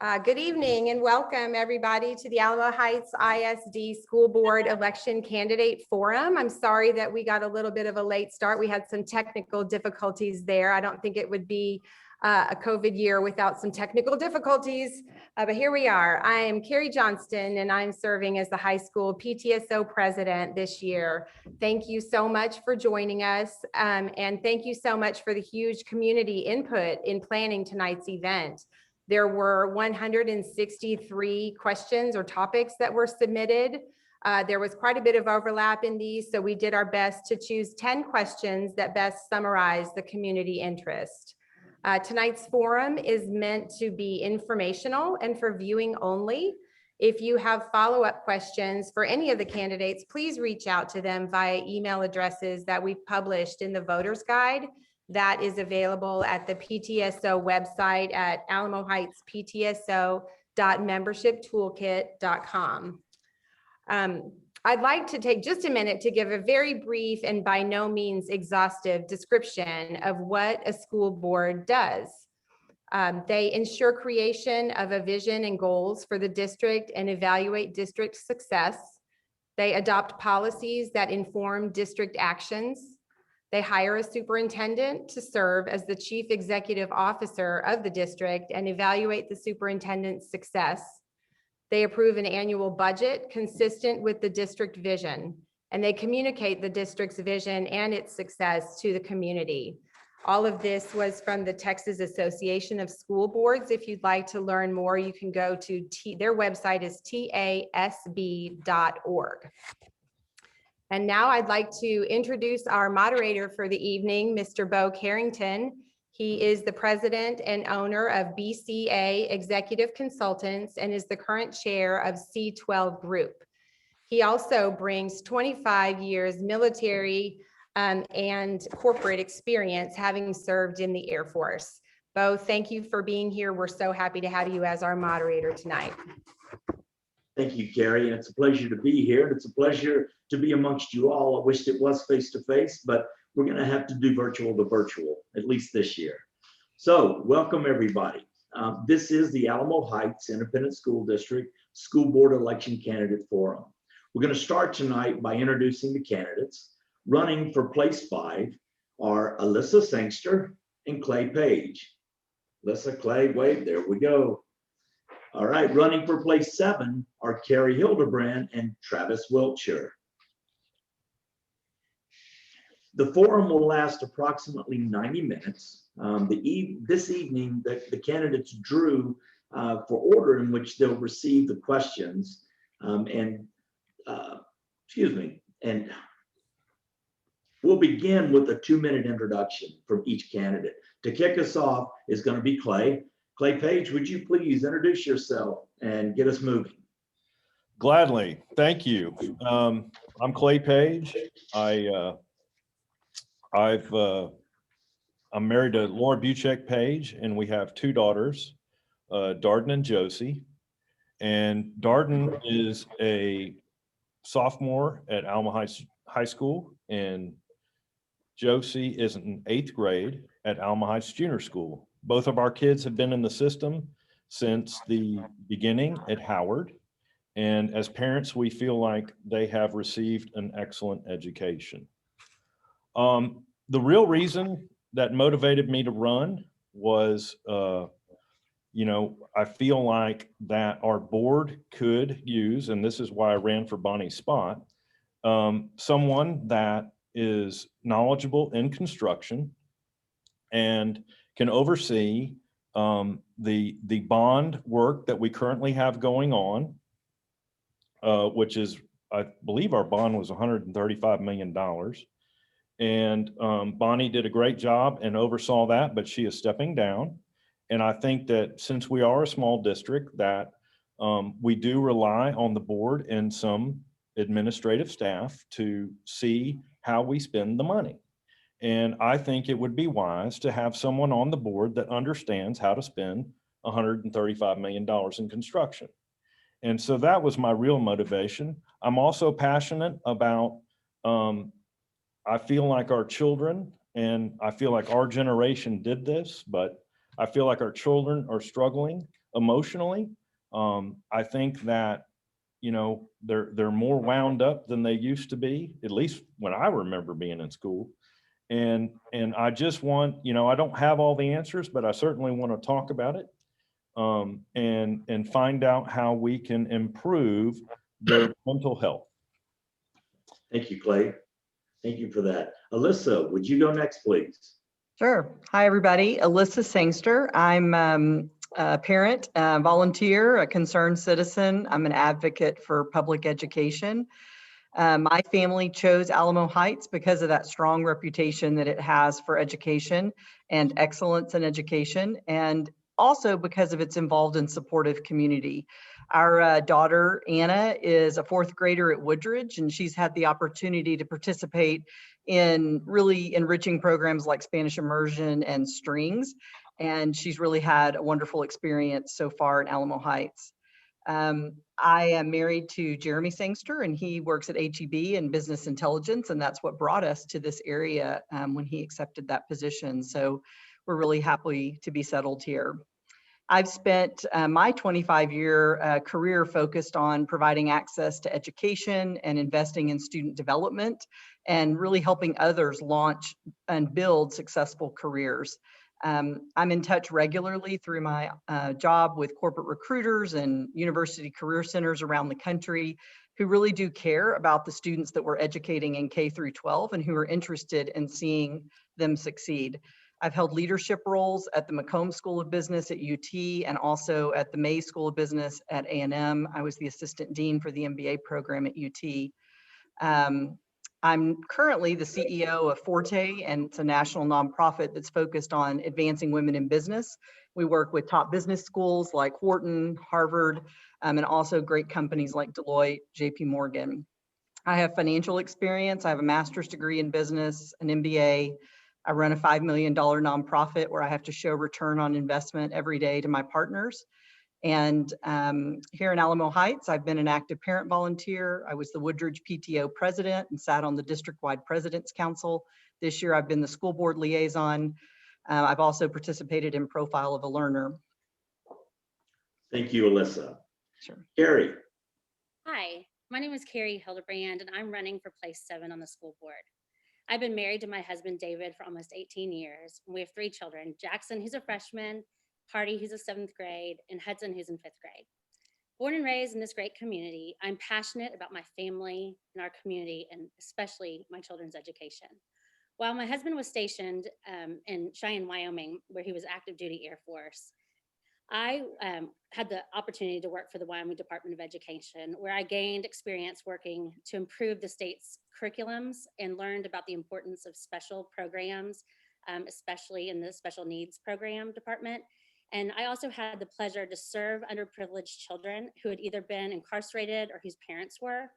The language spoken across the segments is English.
Good evening and welcome everybody to the Alamo Heights ISD School Board Election Candidate Forum. I'm sorry that we got a little bit of a late start. We had some technical difficulties there. I don't think it would be a COVID year without some technical difficulties, but here we are. I am Carrie Johnston and I'm serving as the high school PTSO president this year. Thank you so much for joining us and thank you so much for the huge community input in planning tonight's event. There were 163 questions or topics that were submitted. There was quite a bit of overlap in these, so we did our best to choose 10 questions that best summarize the community interest. Tonight's forum is meant to be informational and for viewing only. If you have follow-up questions for any of the candidates, please reach out to them via email addresses that we've published in the voter's guide. That is available at the PTSO website at alamoheightsptso.membershiptoolkit.com. I'd like to take just a minute to give a very brief and by no means exhaustive description of what a school board does. They ensure creation of a vision and goals for the district and evaluate district success. They adopt policies that inform district actions. They hire a superintendent to serve as the chief executive officer of the district and evaluate the superintendent's success. They approve an annual budget consistent with the district vision, and they communicate the district's vision and its success to the community. All of this was from the Texas Association of School Boards. If you'd like to learn more, you can go to their website is tasb.org. And now I'd like to introduce our moderator for the evening, Mr. Bo Carrington. He is the president and owner of BCA Executive Consultants and is the current chair of C12 Group. He also brings 25 years military and corporate experience, having served in the Air Force. Bo, thank you for being here. We're so happy to have you as our moderator tonight. Thank you, Carrie. And it's a pleasure to be here. And it's a pleasure to be amongst you all. I wished it was face-to-face, but we're going to have to do virtual to virtual, at least this year. So welcome, everybody. This is the Alamo Heights Independent School District School Board Election Candidate Forum. We're going to start tonight by introducing the candidates. Running for place 5 are Alyssa Sangster and Clay Page. Alyssa, Clay, wait, there we go. All right, running for place 7 are Carrie Hildebrand and Travis Wiltshire. The forum will last approximately 90 minutes. This evening, the candidates drew for order in which they'll receive the questions. And we'll begin with a 2-minute introduction from each candidate. To kick us off is going to be Clay. Clay Page, would you please introduce yourself and get us moving? Gladly, thank you. I'm Clay Page. I'm married to Laura Buchek Page, and we have 2 daughters, Darden and Josie. And Darden is a sophomore at Alamo Heights High School, and Josie is in 8th grade at Alamo Heights Junior School. Both of our kids have been in the system since the beginning at Howard. And as parents, we feel like they have received an excellent education. The real reason that motivated me to run was, I feel like that our board could use, and this is why I ran for Bonnie's spot, someone that is knowledgeable in construction and can oversee the bond work that we currently have going on, which is, I believe our bond was $135 million. And Bonnie did a great job and oversaw that, but she is stepping down. And I think that since we are a small district, that we do rely on the board and some administrative staff to see how we spend the money. And I think it would be wise to have someone on the board that understands how to spend $135 million in construction. And so that was my real motivation. I'm also passionate about, I feel like our children, and I feel like our generation did this, but I feel like our children are struggling emotionally. I think that, you know, they're more wound up than they used to be, at least when I remember being in school. And I just want, you know, I don't have all the answers, but I certainly want to talk about it, and find out how we can improve their mental health. Thank you, Clay. Thank you for that. Alyssa, would you go next, please? Sure. Hi, everybody. Alyssa Sangster. I'm a parent, a volunteer, a concerned citizen. I'm an advocate for public education. My family chose Alamo Heights because of that strong reputation that it has for education and excellence in education, and also because of its involved and supportive community. Our daughter, Anna, is a fourth grader at Woodridge, and she's had the opportunity to participate in really enriching programs like Spanish immersion and strings. And she's really had a wonderful experience so far in Alamo Heights. I am married to Jeremy Sangster, and he works at HEB in business intelligence, and that's what brought us to this area when he accepted that position. So we're really happy to be settled here. I've spent my 25-year career focused on providing access to education and investing in student development and really helping others launch and build successful careers. I'm in touch regularly through my job with corporate recruiters and university career centers around the country who really do care about the students that we're educating in K through 12 and who are interested in seeing them succeed. I've held leadership roles at the Macomb School of Business at UT and also at the May School of Business at A&M. I was the assistant dean for the MBA program at UT. I'm currently the CEO of Forte, and it's a national nonprofit that's focused on advancing women in business. We work with top business schools like Wharton, Harvard, and also great companies like Deloitte, JP Morgan. I have financial experience. I have a master's degree in business, an MBA. I run a $5 million nonprofit where I have to show return on investment every day to my partners. And here in Alamo Heights, I've been an active parent volunteer. I was the Woodridge PTO president and sat on the district-wide president's council. This year, I've been the school board liaison. I've also participated in Profile of a Learner. Thank you, Alyssa. Sure. Carrie. Hi, my name is Carrie Hildebrand, and I'm running for place 7 on the school board. I've been married to my husband, David, for almost 18 years. We have 3 children, Jackson, who's a freshman, Hardy, who's a 7th grade, and Hudson, who's in 5th grade. Born and raised in this great community, I'm passionate about my family and our community, and especially my children's education. While my husband was stationed in Cheyenne, Wyoming, where he was active duty Air Force, I had the opportunity to work for the Wyoming Department of Education, where I gained experience working to improve the state's curriculums and learned about the importance of special programs, especially in the special needs program department. And I also had the pleasure to serve underprivileged children who had either been incarcerated or whose parents were.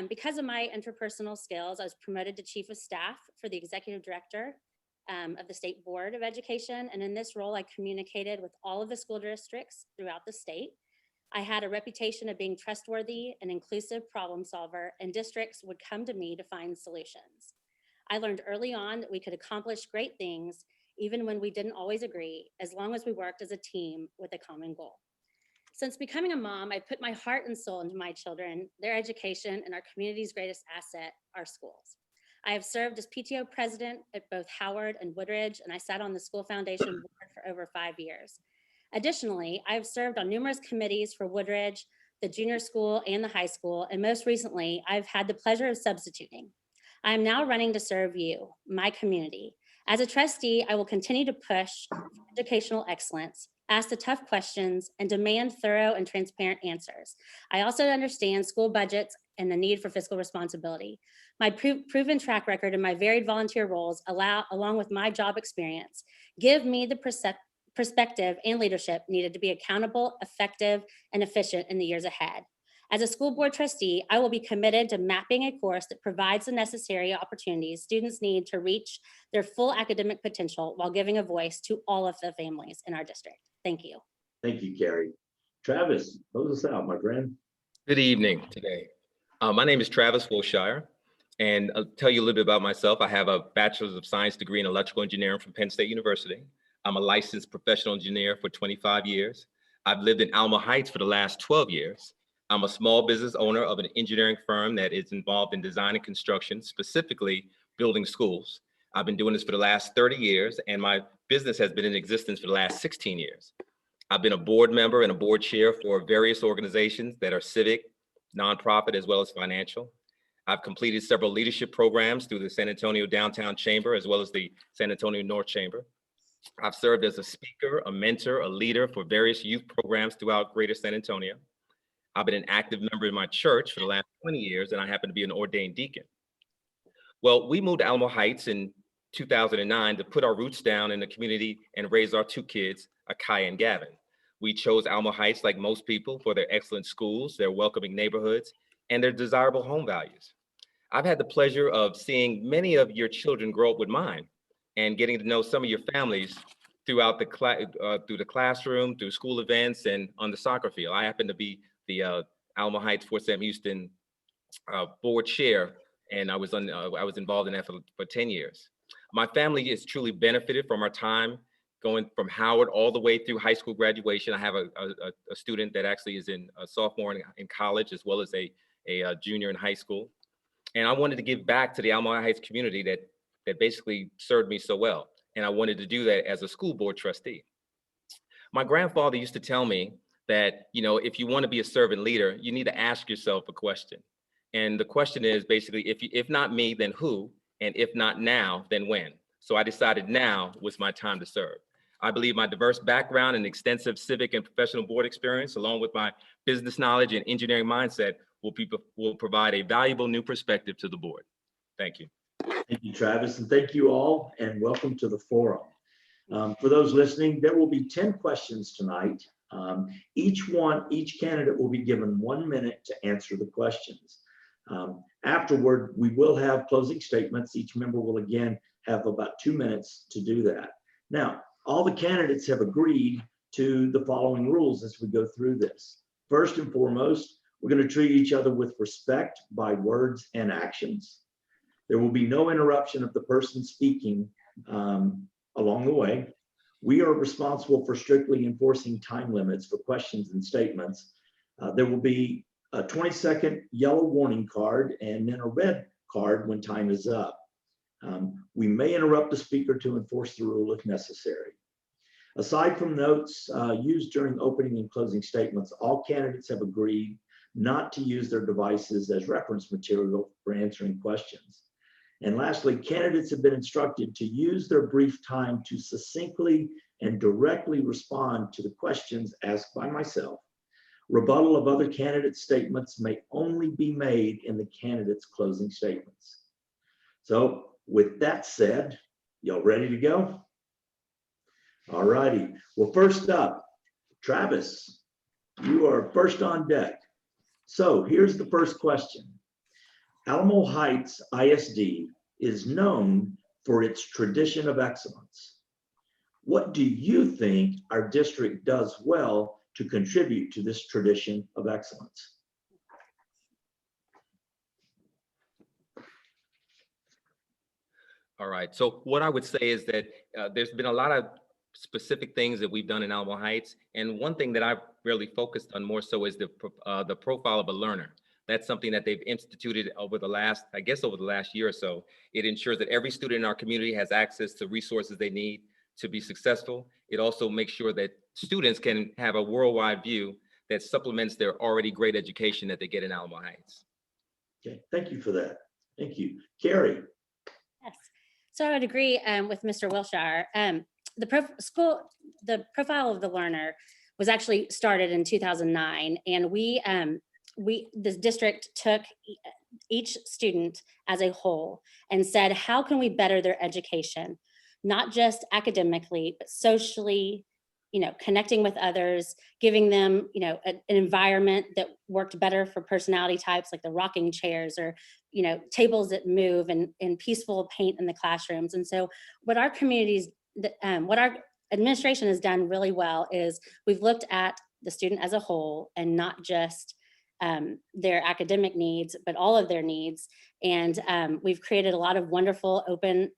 Because of my interpersonal skills, I was promoted to chief of staff for the executive director of the State Board of Education. And in this role, I communicated with all of the school districts throughout the state. I had a reputation of being trustworthy and inclusive problem solver, and districts would come to me to find solutions. I learned early on that we could accomplish great things even when we didn't always agree, as long as we worked as a team with a common goal. Since becoming a mom, I put my heart and soul into my children, their education, and our community's greatest asset, our schools. I have served as PTO president at both Howard and Woodridge, and I sat on the school foundation board for over 5 years. Additionally, I have served on numerous committees for Woodridge, the junior school, and the high school, and most recently, I've had the pleasure of substituting. I am now running to serve you, my community. As a trustee, I will continue to push for educational excellence, ask the tough questions, and demand thorough and transparent answers. I also understand school budgets and the need for fiscal responsibility. My proven track record and my varied volunteer roles, along with my job experience, give me the perspective and leadership needed to be accountable, effective, and efficient in the years ahead. As a school board trustee, I will be committed to mapping a course that provides the necessary opportunities students need to reach their full academic potential while giving a voice to all of the families in our district. Thank you. Thank you, Carrie. Travis, close us out, my friend. Good evening today. My name is Travis Wilshire, and I'll tell you a little bit about myself. I have a Bachelor's of Science degree in Electrical Engineering from Penn State University. I'm a licensed professional engineer for 25 years. I've lived in Alma Heights for the last 12 years. I'm a small business owner of an engineering firm that is involved in design and construction, specifically building schools. I've been doing this for the last 30 years, and my business has been in existence for the last 16 years. I've been a board member and a board chair for various organizations that are civic, nonprofit, as well as financial. I've completed several leadership programs through the San Antonio Downtown Chamber, as well as the San Antonio North Chamber. I've served as a speaker, a mentor, a leader for various youth programs throughout Greater San Antonio. I've been an active member in my church for the last 20 years, and I happen to be an ordained deacon. Well, we moved to Alamo Heights in 2009 to put our roots down in the community and raise our two kids, Akai and Gavin. We chose Alamo Heights, like most people, for their excellent schools, their welcoming neighborhoods, and their desirable home values. I've had the pleasure of seeing many of your children grow up with mine and getting to know some of your families throughout through the classroom, through school events, and on the soccer field. I happen to be the Alamo Heights Fort Sam Houston board chair, and I was involved in that for 10 years. My family has truly benefited from our time going from Howard all the way through high school graduation. I have a student that actually is in a sophomore in college, as well as a junior in high school. And I wanted to give back to the Alamo Heights community that basically served me so well. And I wanted to do that as a school board trustee. My grandfather used to tell me that, if you want to be a servant leader, you need to ask yourself a question. And the question is basically, if not me, then who? And if not now, then when? So I decided now was my time to serve. I believe my diverse background and extensive civic and professional board experience, along with my business knowledge and engineering mindset, will provide a valuable new perspective to the board. Thank you. Thank you, Travis, and thank you all, and welcome to the forum. For those listening, there will be 10 questions tonight. Each candidate will be given 1 minute to answer the questions. Afterward, we will have closing statements. Each member will again have about 2 minutes to do that. Now, all the candidates have agreed to the following rules as we go through this. First and foremost, we're going to treat each other with respect by words and actions. There will be no interruption of the person speaking along the way. We are responsible for strictly enforcing time limits for questions and statements. There will be a 20-second yellow warning card and then a red card when time is up. We may interrupt the speaker to enforce the rule if necessary. Aside from notes used during opening and closing statements, all candidates have agreed not to use their devices as reference material for answering questions. And lastly, candidates have been instructed to use their brief time to succinctly and directly respond to the questions asked by myself. Rebuttal of other candidates' statements may only be made in the candidate's closing statements. So with that said, y'all ready to go? All righty. Well, first up, Travis, you are first on deck. So here's the first question. Alamo Heights ISD is known for its tradition of excellence. What do you think our district does well to contribute to this tradition of excellence? All right. So what I would say is that there's been a lot of specific things that we've done in Alamo Heights. And one thing that I've really focused on more so is the profile of a learner. That's something that they've instituted over the last year or so. It ensures that every student in our community has access to resources they need to be successful. It also makes sure that students can have a worldwide view that supplements their already great education that they get in Alamo Heights. Okay, thank you for that. Thank you. Carrie. Yes. So I would agree with Mr. Wilshire. The profile of the learner was actually started in 2009, and this district took each student as a whole and said, how can we better their education, not just academically, but socially, connecting with others, giving them, an environment that worked better for personality types like the rocking chairs or, tables that move and peaceful paint in the classrooms. And so what our administration has done really well is we've looked at the student as a whole and not just their academic needs, but all of their needs. And we've created a lot of wonderful open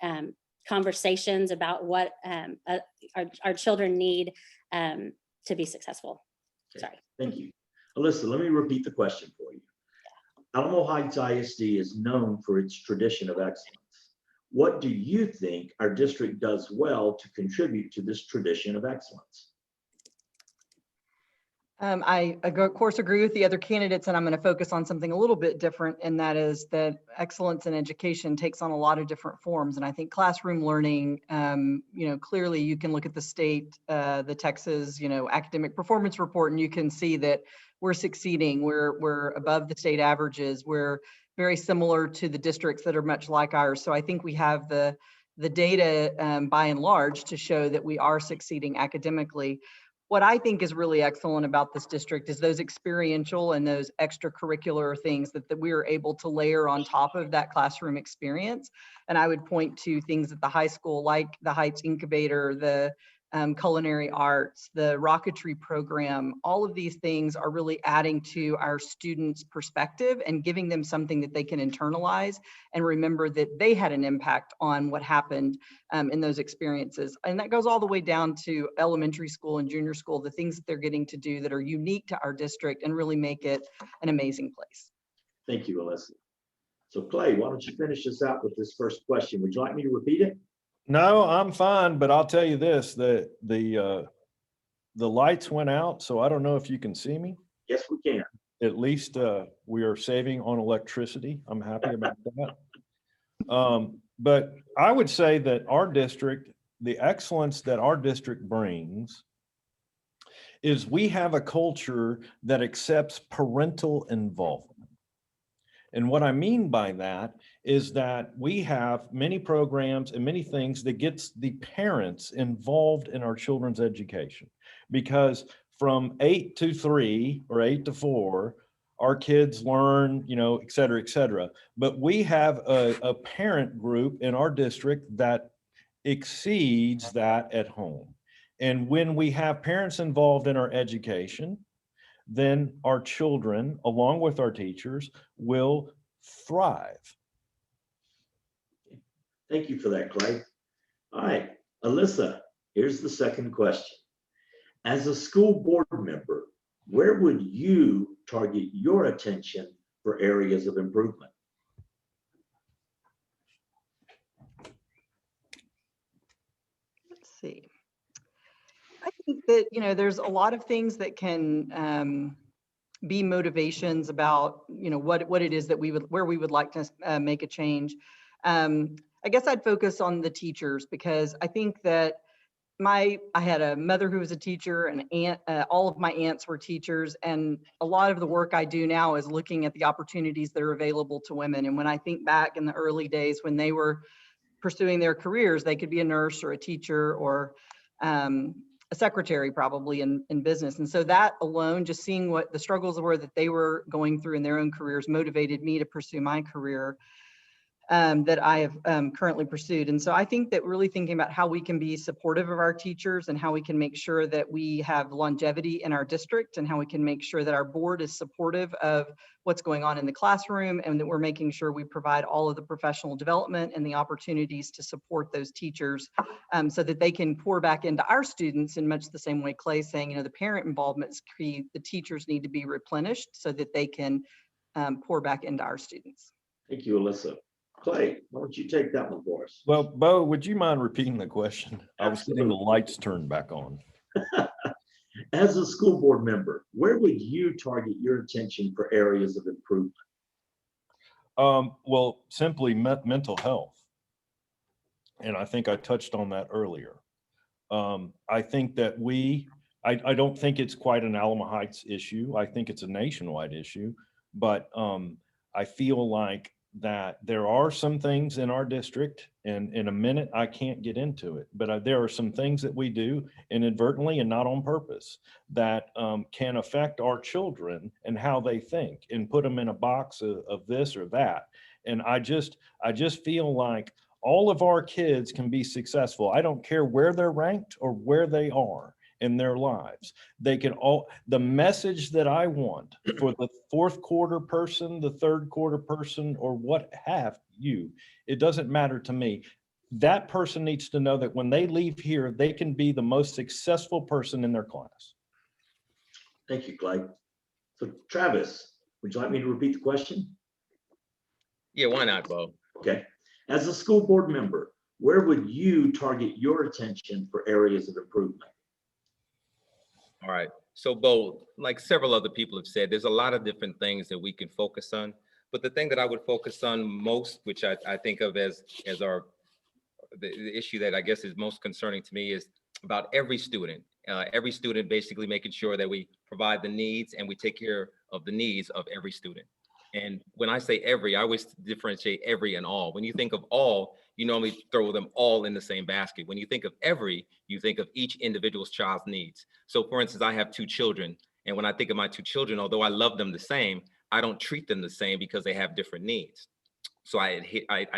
conversations about what our children need to be successful. Sorry. Thank you. Alyssa, let me repeat the question for you. Alamo Heights ISD is known for its tradition of excellence. What do you think our district does well to contribute to this tradition of excellence? Of course, agree with the other candidates, and I'm going to focus on something a little bit different, and that is that excellence in education takes on a lot of different forms. And I think classroom learning, clearly you can look at the state, the Texas, academic performance report, and you can see that we're succeeding. We're above the state averages. We're very similar to the districts that are much like ours. So I think we have the data by and large to show that we are succeeding academically. What I think is really excellent about this district is those experiential and those extracurricular things that we are able to layer on top of that classroom experience. And I would point to things at the high school, like the Heights Incubator, the culinary arts, the rocketry program. All of these things are really adding to our students' perspective and giving them something that they can internalize and remember that they had an impact on what happened in those experiences. And that goes all the way down to elementary school and junior school, the things that they're getting to do that are unique to our district and really make it an amazing place. Thank you, Alyssa. So Clay, why don't you finish us out with this first question? Would you like me to repeat it? No, I'm fine, but I'll tell you this, that the lights went out, so I don't know if you can see me. Yes, we can. At least we are saving on electricity. I'm happy about that. But I would say that our district, the excellence that our district brings is we have a culture that accepts parental involvement. And what I mean by that is that we have many programs and many things that gets the parents involved in our children's education. Because from 8 to 3 or 8 to 4, our kids learn, et cetera, et cetera. But we have a parent group in our district that exceeds that at home. And when we have parents involved in our education, then our children, along with our teachers, will thrive. Thank you for that, Clay. All right, Alyssa, here's the second question. As a school board member, where would you target your attention for areas of improvement? Let's see. I think that, there's a lot of things that can be motivations about, what it is that where we would like to make a change. I guess I'd focus on the teachers, because I think that I had a mother who was a teacher, and aunt, all of my aunts were teachers. And a lot of the work I do now is looking at the opportunities that are available to women. And when I think back in the early days when they were pursuing their careers, they could be a nurse or a teacher or a secretary probably in business. And so that alone, just seeing what the struggles were that they were going through in their own careers, motivated me to pursue my career that I have currently pursued. And so I think that really thinking about how we can be supportive of our teachers and how we can make sure that we have longevity in our district and how we can make sure that our board is supportive of what's going on in the classroom and that we're making sure we provide all of the professional development and the opportunities to support those teachers so that they can pour back into our students in much the same way Clay's saying, the parent involvement is key. The teachers need to be replenished so that they can pour back into our students. Thank you, Alyssa. Clay, why don't you take that one for us? Well, Bo, would you mind repeating the question? I was getting the lights turned back on. As a school board member, where would you target your attention for areas of improvement? Well, simply mental health. And I think I touched on that earlier. I think that I don't think it's quite an Alamo Heights issue. I think it's a nationwide issue, but I feel like that there are some things in our district, and in a minute I can't get into it, but there are some things that we do inadvertently and not on purpose that can affect our children and how they think and put them in a box of this or that. And I just feel like all of our kids can be successful. I don't care where they're ranked or where they are in their lives. They can the message that I want for the fourth quarter person, the third quarter person, or what have you, it doesn't matter to me. That person needs to know that when they leave here, they can be the most successful person in their class. Thank you, Clay. So Travis, would you like me to repeat the question? Yeah, why not, Bo? Okay. As a school board member, where would you target your attention for areas of improvement? All right. So, Bo, like several other people have said, there's a lot of different things that we can focus on. But the thing that I would focus on most, which I think of as the issue that I guess is most concerning to me, is about every student. Every student, basically making sure that we provide the needs and we take care of the needs of every student. And when I say every, I always differentiate every and all. When you think of all, you normally throw them all in the same basket. When you think of every, you think of each individual's child's needs. So for instance, I have two children. And when I think of my two children, although I love them the same, I don't treat them the same because they have different needs. So I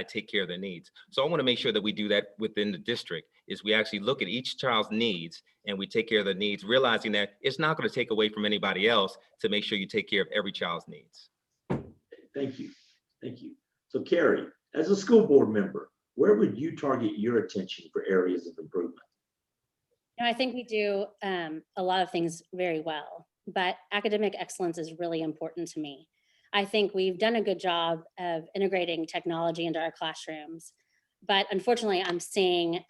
take care of their needs. So I want to make sure that we do that within the district, is we actually look at each child's needs and we take care of the needs, realizing that it's not going to take away from anybody else to make sure you take care of every child's needs. Thank you. Thank you. So Carrie, as a school board member, where would you target your attention for areas of improvement? I think we do a lot of things very well, but academic excellence is really important to me. I think we've done a good job of integrating technology into our classrooms, but unfortunately, I'm seeing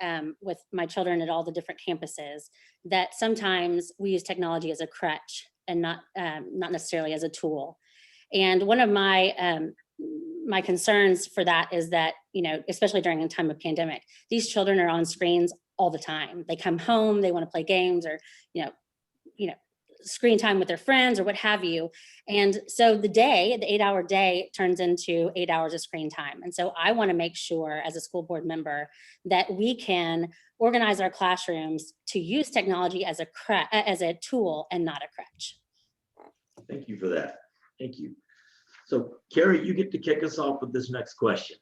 with my children at all the different campuses that sometimes we use technology as a crutch and not necessarily as a tool. And one of my my concerns for that is that, especially during a time of pandemic, these children are on screens all the time. They come home, they want to play games or, screen time with their friends or what have you. And so the 8-hour day turns into 8 hours of screen time. And so I want to make sure as a school board member that we can organize our classrooms to use technology as a tool and not a crutch. Thank you for that. Thank you. So Carrie, you get to kick us off with this next question.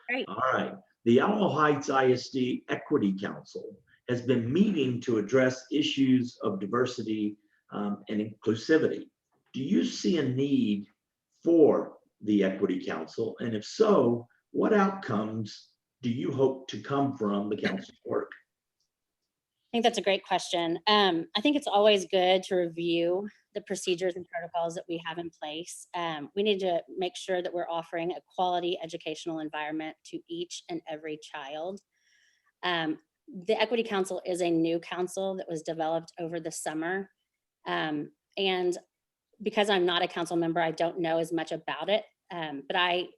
Great. All right. The Alamo Heights ISD Equity Council has been meeting to address issues of diversity and inclusivity. Do you see a need for the Equity Council? And if so, what outcomes do you hope to come from the council's work? I think that's a great question. I think it's always good to review the procedures and protocols that we have in place. We need to make sure that we're offering a quality educational environment to each and every child. The Equity Council is a new council that was developed over the summer. And because I'm not a council member, I don't know as much about it. But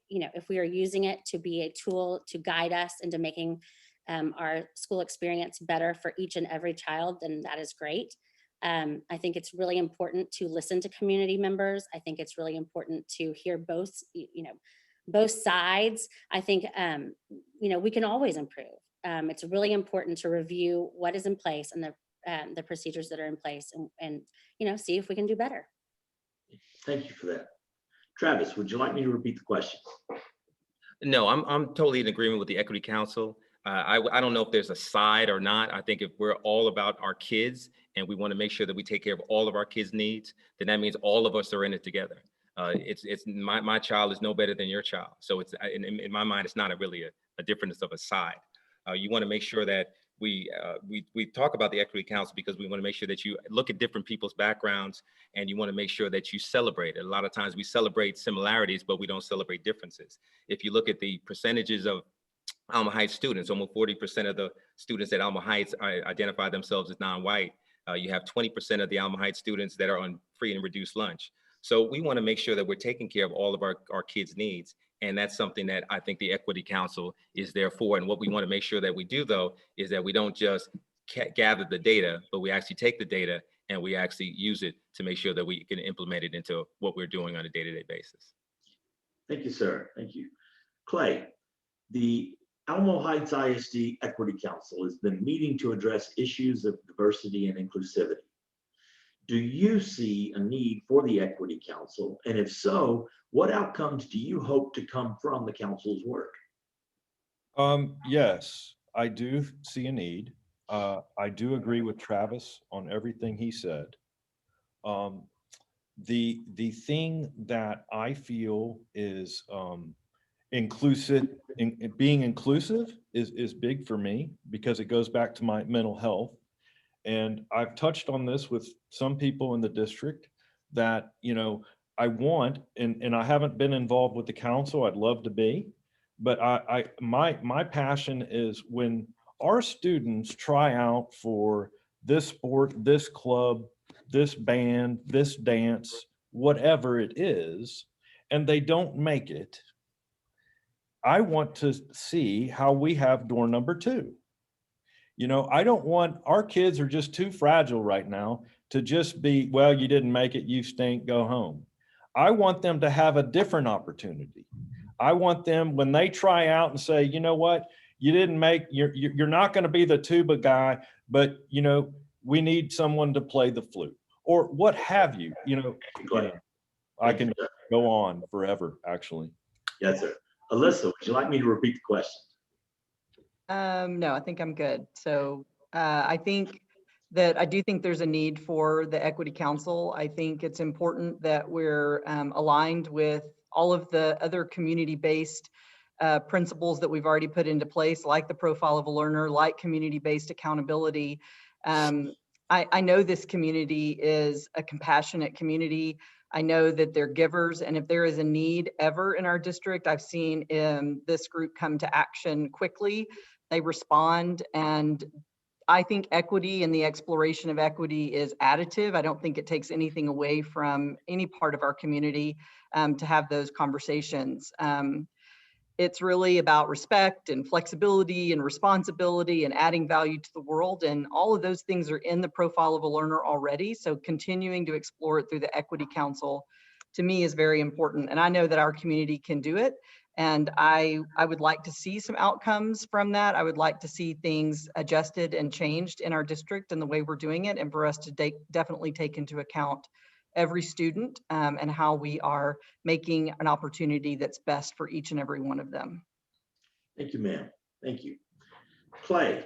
if we are using it to be a tool to guide us into making our school experience better for each and every child, then that is great. I think it's really important to listen to community members. I think it's really important to hear both sides. I think, we can always improve. It's really important to review what is in place and the procedures that are in place and see if we can do better. Thank you for that. Travis, would you like me to repeat the question? No, I'm totally in agreement with the Equity Council. I don't know if there's a side or not. I think if we're all about our kids and we want to make sure that we take care of all of our kids' needs, then that means all of us are in it together. It's my child is no better than your child. So it's in my mind, it's not really a difference of a side. You want to make sure that we talk about the Equity Council because we want to make sure that you look at different people's backgrounds and you want to make sure that you celebrate it. A lot of times we celebrate similarities, but we don't celebrate differences. If you look at the percentages of Alma Heights students, almost 40% of the students at Alma Heights identify themselves as non-white. You have 20% of the Alma Heights students that are on free and reduced lunch. So we want to make sure that we're taking care of all of our kids' needs. And that's something that I think the Equity Council is there for. And what we want to make sure that we do, though, is that we don't just gather the data, but we actually take the data and we actually use it to make sure that we can implement it into what we're doing on a day-to-day basis. Thank you, sir. Thank you. Clay, the Alamo Heights ISD Equity Council has been meeting to address issues of diversity and inclusivity. Do you see a need for the Equity Council? And if so, what outcomes do you hope to come from the council's work? Yes, I do see a need. I do agree with Travis on everything he said. The thing that I feel is being inclusive is big for me because it goes back to my mental health. And I've touched on this with some people in the district that, I want, and I haven't been involved with the council. I'd love to be, but my passion is when our students try out for this sport, this club, this band, this dance, whatever it is, and they don't make it, I want to see how we have door number 2. I don't want, our kids are just too fragile right now to just be, well, you didn't make it, you stink, go home. I want them to have a different opportunity. I want them, when they try out and say, you know what, you didn't make, you're not going to be the tuba guy, but we need someone to play the flute or what have you, I can go on forever, actually. Yes, sir. Alyssa, would you like me to repeat the question? No, I think I'm good. So I think that I do think there's a need for the Equity Council. I think it's important that we're aligned with all of the other community-based principles that we've already put into place, like the profile of a learner, like community-based accountability. I know this community is a compassionate community. I know that they're givers, and if there is a need ever in our district, I've seen this group come to action quickly. They respond, and I think equity and the exploration of equity is additive. I don't think it takes anything away from any part of our community to have those conversations. It's really about respect and flexibility and responsibility and adding value to the world. And all of those things are in the profile of a learner already. So continuing to explore it through the Equity Council, to me, is very important. And I know that our community can do it. And I would like to see some outcomes from that. I would like to see things adjusted and changed in our district and the way we're doing it, and for us to definitely take into account every student and how we are making an opportunity that's best for each and every one of them. Thank you, ma'am. Thank you. Clay,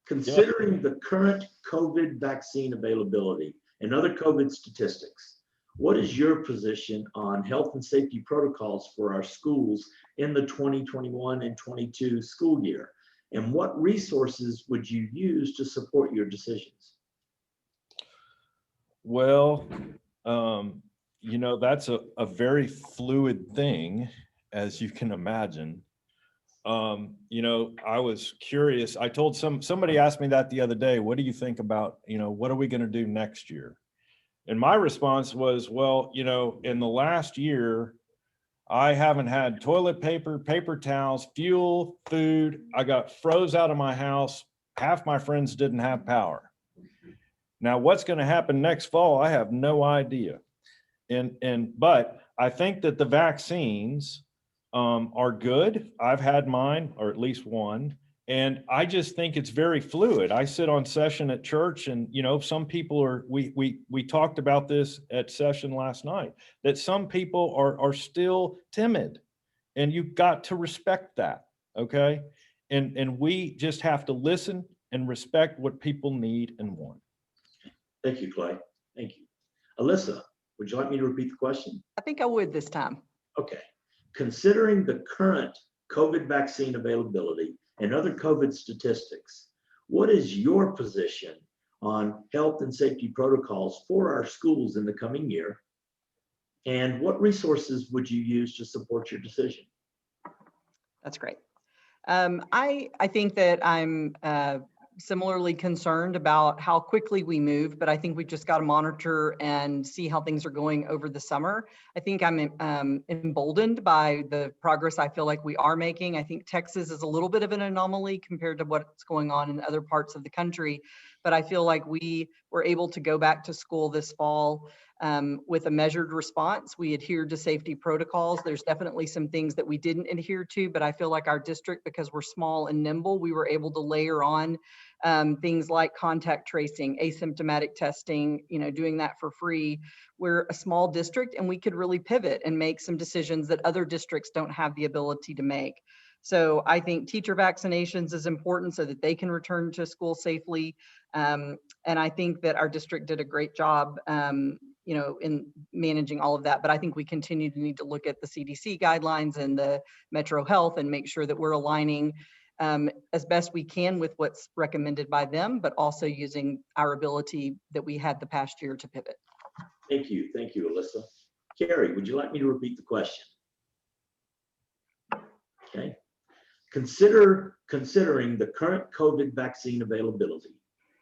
considering the current COVID vaccine availability and other COVID statistics, what is your position on health and safety protocols for our schools in the 2021 and 22 school year? And what resources would you use to support your decisions? Well, that's a very fluid thing, as you can imagine. I was curious. I told somebody asked me that the other day, what do you think about, what are we going to do next year? And my response was, well, in the last year, I haven't had toilet paper, paper towels, fuel, food. I got froze out of my house. Half my friends didn't have power. Now, what's going to happen next fall? I have no idea. But I think that the vaccines are good. I've had mine, or at least one. And I just think it's very fluid. I sit on session at church, and some people are. We talked about this at session last night, that some people are still timid, and you've got to respect that. Okay, and we just have to listen and respect what people need and want. Thank you, Clay. Thank you, Alyssa. Would you like me to repeat the question? I think I would this time. Okay. Considering the current COVID vaccine availability and other COVID statistics, what is your position on health and safety protocols for our schools in the coming year? And what resources would you use to support your decision? That's great. I think that I'm similarly concerned about how quickly we move, but I think we've just got to monitor and see how things are going over the summer. I think I'm emboldened by the progress I feel like we are making. I think Texas is a little bit of an anomaly compared to what's going on in other parts of the country, but I feel like we were able to go back to school this fall with a measured response. We adhered to safety protocols. There's definitely some things that we didn't adhere to, but I feel like our district, because we're small and nimble, we were able to layer on things like contact tracing, asymptomatic testing, doing that for free. We're a small district, and we could really pivot and make some decisions that other districts don't have the ability to make. So I think teacher vaccinations is important so that they can return to school safely. And I think that our district did a great job in managing all of that. But I think we continue to need to look at the CDC guidelines and the Metro Health and make sure that we're aligning as best we can with what's recommended by them, but also using our ability that we had the past year to pivot. Thank you, Alyssa. Carrie, would you like me to repeat the question? Okay. Considering the current COVID vaccine availability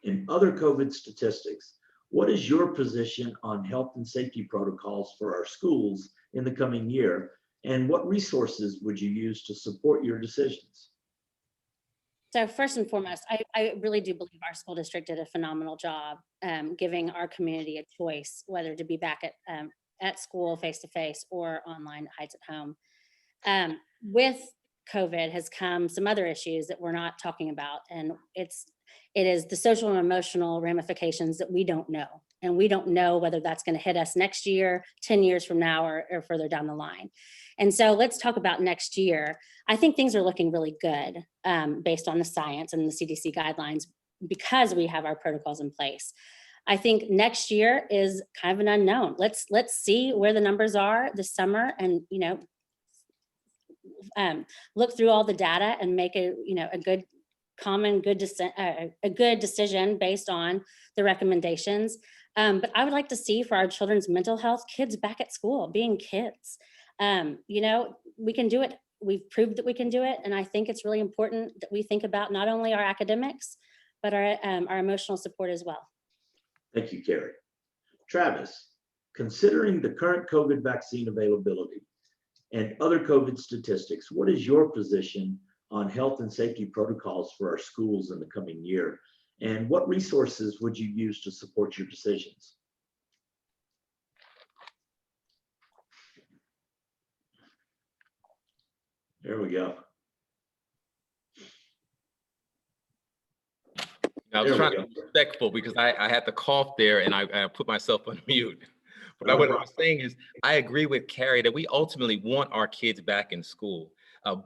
and other COVID statistics, what is your position on health and safety protocols for our schools in the coming year? And what resources would you use to support your decisions? So first and foremost, I really do believe our school district did a phenomenal job giving our community a choice, whether to be back at school face-to-face or online Heights at home. With COVID has come some other issues that we're not talking about, and it is the social and emotional ramifications that we don't know. And we don't know whether that's going to hit us next year, 10 years from now, or further down the line. And so let's talk about next year. I think things are looking really good based on the science and the CDC guidelines because we have our protocols in place. I think next year is kind of an unknown. Let's see where the numbers are this summer, and look through all the data and make a good decision based on the recommendations. But I would like to see for our children's mental health, kids back at school, being kids. We can do it. We've proved that we can do it. And I think it's really important that we think about not only our academics, but our emotional support as well. Thank you, Carrie. Travis, considering the current COVID vaccine availability and other COVID statistics, what is your position on health and safety protocols for our schools in the coming year? And what resources would you use to support your decisions? There we go. I was There we trying go. to be respectful because I had to cough there and I put myself on mute. But what I was saying is, I agree with Carrie that we ultimately want our kids back in school.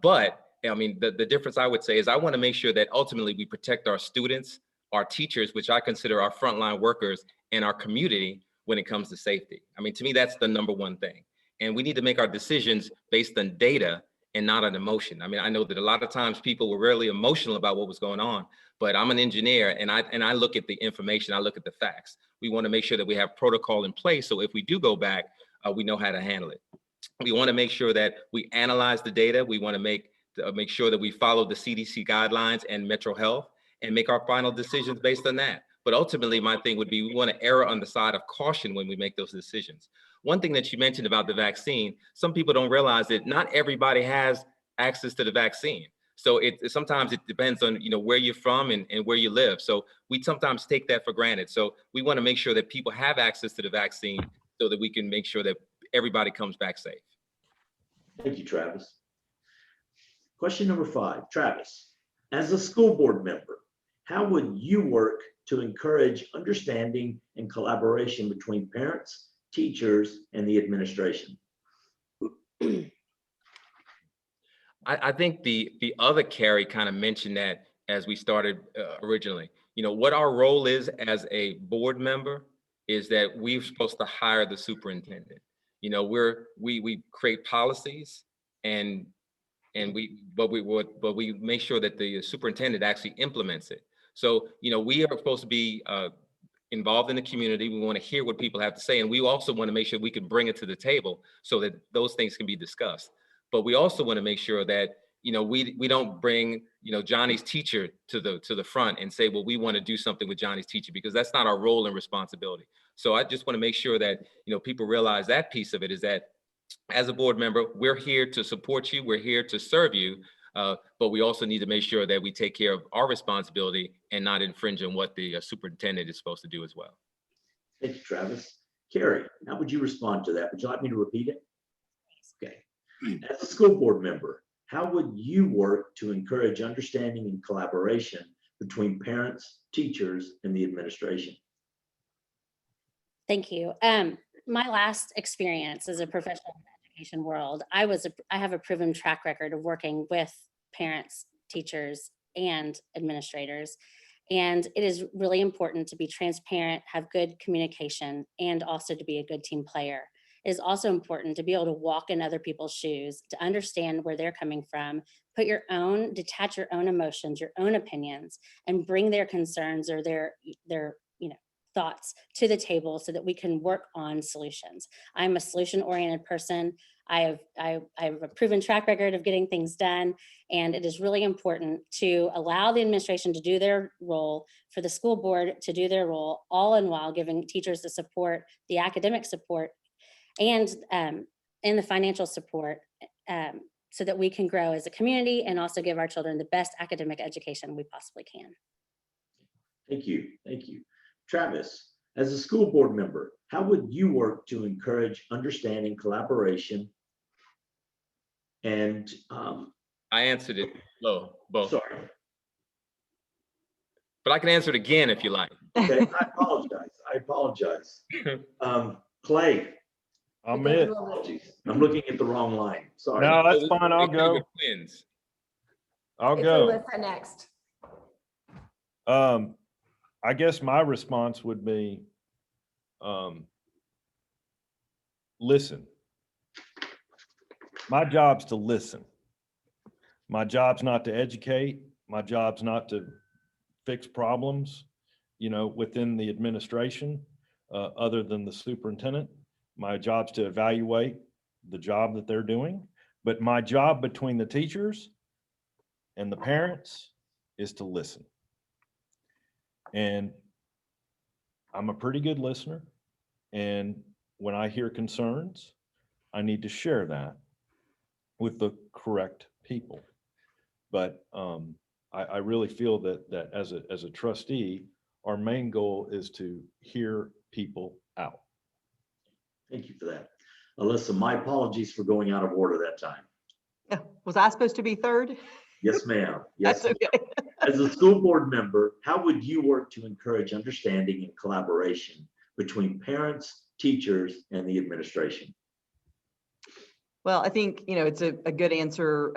But I mean, the difference I would say is I want to make sure that ultimately we protect our students, our teachers, which I consider our frontline workers, and our community when it comes to safety. I mean, to me, that's the number one thing. And we need to make our decisions based on data and not on emotion. I mean, I know that a lot of times people were really emotional about what was going on, but I'm an engineer and I look at the information, I look at the facts. We want to make sure that we have protocol in place, so if we do go back, we know how to handle it. We want to make sure that we analyze the data. We want to make sure that we follow the CDC guidelines and Metro Health and make our final decisions based on that. But ultimately, my thing would be we want to err on the side of caution when we make those decisions. One thing that you mentioned about the vaccine, some people don't realize that not everybody has access to the vaccine. So sometimes it depends on where you're from and where you live. So we sometimes take that for granted. So we want to make sure that people have access to the vaccine so that we can make sure that everybody comes back safe. Thank you, Travis. Question number 5, Travis, as a school board member, how would you work to encourage understanding and collaboration between parents, teachers, and the administration? I think the other Carrie kind of mentioned that as we started originally. What our role is as a board member is that we're supposed to hire the superintendent. We create policies but we make sure that the superintendent actually implements it. So we are supposed to be involved in the community. We want to hear what people have to say, and we also want to make sure we can bring it to the table so that those things can be discussed. But we also want to make sure that we don't bring Johnny's teacher to the front and say, well, we want to do something with Johnny's teacher, because that's not our role and responsibility. So I just want to make sure that people realize that piece of it is that as a board member, we're here to support you, we're here to serve you, but we also need to make sure that we take care of our responsibility and not infringe on what the superintendent is supposed to do as well. Thank you, Travis. Carrie, how would you respond to that? Would you like me to repeat it? Okay. As a school board member, how would you work to encourage understanding and collaboration between parents, teachers, and the administration? Thank you. My last experience as a professional in the education world, I have a proven track record of working with parents, teachers, and administrators. And it is really important to be transparent, have good communication, and also to be a good team player. It is also important to be able to walk in other people's shoes, to understand where they're coming from, detach your own emotions, your own opinions, and bring their concerns or their thoughts to the table so that we can work on solutions. I'm a solution-oriented person. I have a proven track record of getting things done, and it is really important to allow the administration to do their role, for the school board to do their role, all in while giving teachers the support, the academic support, and the financial support, so that we can grow as a community and also give our children the best academic education we possibly can. Thank you. Thank you. Travis, as a school board member, how would you work to encourage understanding, collaboration, and I answered it both, sorry. but I can answer it again if you like. Okay, I apologize. Clay, I'm it. apologies. I'm looking at the wrong line. Sorry. No, that's fine. I'll Make sure go. we're twins. I'll It's go. Alyssa next. I guess my response would be, listen. My job's to listen. My job's not to educate. My job's not to fix problems, within the administration, other than the superintendent. My job's to evaluate the job that they're doing. But my job between the teachers and the parents is to listen. And I'm a pretty good listener. And when I hear concerns, I need to share that with the correct people. But I really feel that as a trustee, our main goal is to hear people out. Thank you for that. Alyssa, my apologies for going out of order that time. Yeah. Was I supposed to be third? Yes, ma'am. Yes. That's okay. As a school board member, how would you work to encourage understanding and collaboration between parents, teachers, and the administration? Well, I think, it's a good answer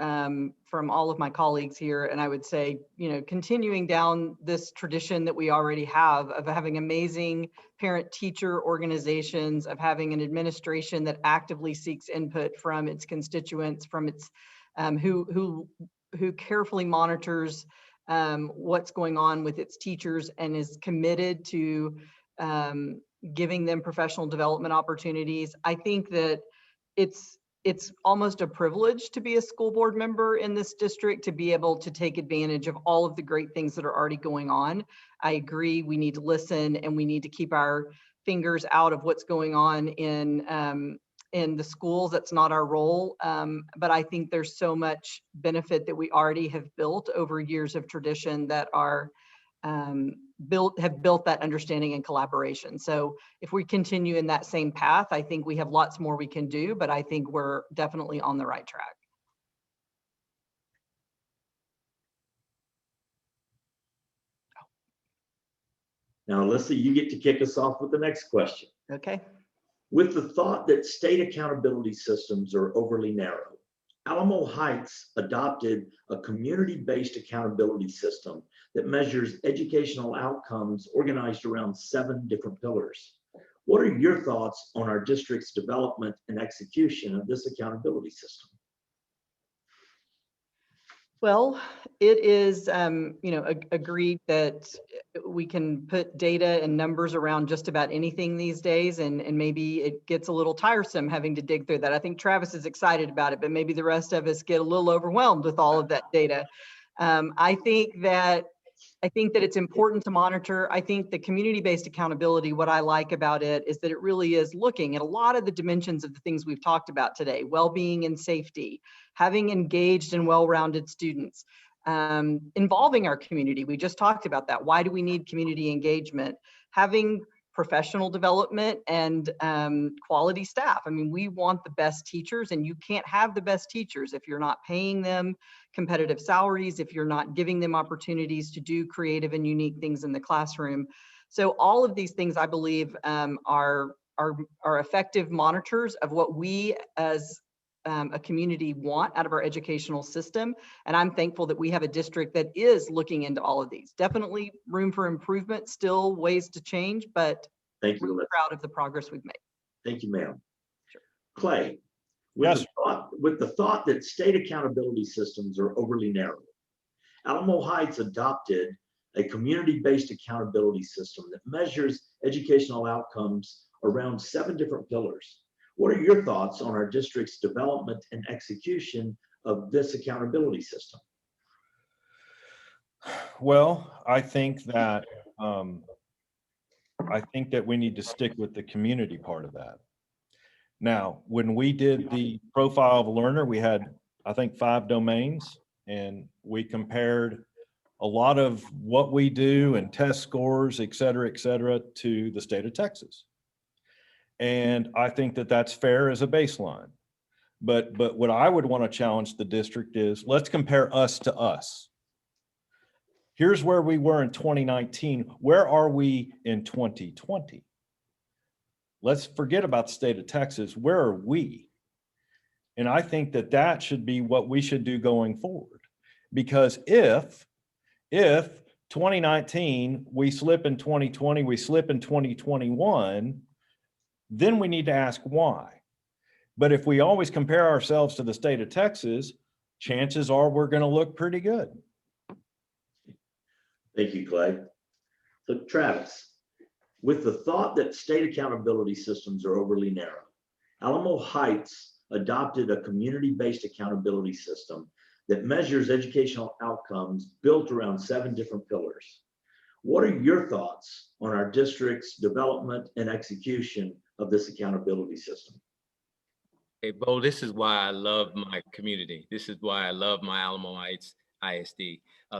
from all of my colleagues here. And I would say, continuing down this tradition that we already have of having amazing parent-teacher organizations, of having an administration that actively seeks input from its constituents, from its who carefully monitors what's going on with its teachers and is committed to giving them professional development opportunities. I think that it's almost a privilege to be a school board member in this district, to be able to take advantage of all of the great things that are already going on. I agree, we need to listen and we need to keep our fingers out of what's going on in the schools. That's not our role. But I think there's so much benefit that we already have built over years of tradition that are have built that understanding and collaboration. So if we continue in that same path, I think we have lots more we can do, but I think we're definitely on the right track. Now, Alyssa, you get to kick us off with the next question. Okay. With the thought that state accountability systems are overly narrow, Alamo Heights adopted a community-based accountability system that measures educational outcomes organized around 7 different pillars. What are your thoughts on our district's development and execution of this accountability system? Well, it is, agreed that we can put data and numbers around just about anything these days, and maybe it gets a little tiresome having to dig through that. I think Travis is excited about it, but maybe the rest of us get a little overwhelmed with all of that data. I think that it's important to monitor. I think the community-based accountability, what I like about it is that it really is looking at a lot of the dimensions of the things we've talked about today: well-being and safety, having engaged and well-rounded students, involving our community. We just talked about that. Why do we need community engagement? Having professional development and quality staff. I mean, we want the best teachers, and you can't have the best teachers if you're not paying them competitive salaries, if you're not giving them opportunities to do creative and unique things in the classroom. So all of these things, I believe, are effective monitors of what we as a community want out of our educational system. And I'm thankful that we have a district that is looking into all of these. Definitely room for improvement, still ways to change, but Thank you, we're Alyssa. proud of the progress we've made. Thank you, ma'am. Sure. Clay, Yes. with the thought that state accountability systems are overly narrow, Alamo Heights adopted a community-based accountability system that measures educational outcomes around 7 different pillars. What are your thoughts on our district's development and execution of this accountability system? Well, I think that we need to stick with the community part of that. Now, when we did the profile of a learner, we had, I think, 5 domains, and we compared a lot of what we do and test scores, et cetera, to the state of Texas. And I think that that's fair as a baseline. But what I would want to challenge the district is, let's compare us to us. Here's where we were in 2019. Where are we in 2020? Let's forget about the state of Texas. Where are we? And I think that that should be what we should do going forward. Because if 2019, we slip in 2020, we slip in 2021, then we need to ask why. But if we always compare ourselves to the state of Texas, chances are we're going to look pretty good. Thank you, Clay. So Travis, with the thought that state accountability systems are overly narrow, Alamo Heights adopted a community-based accountability system that measures educational outcomes built around 7 different pillars. What are your thoughts on our district's development and execution of this accountability system? Hey, Bo, this is why I love my community. This is why I love my Alamo Heights ISD.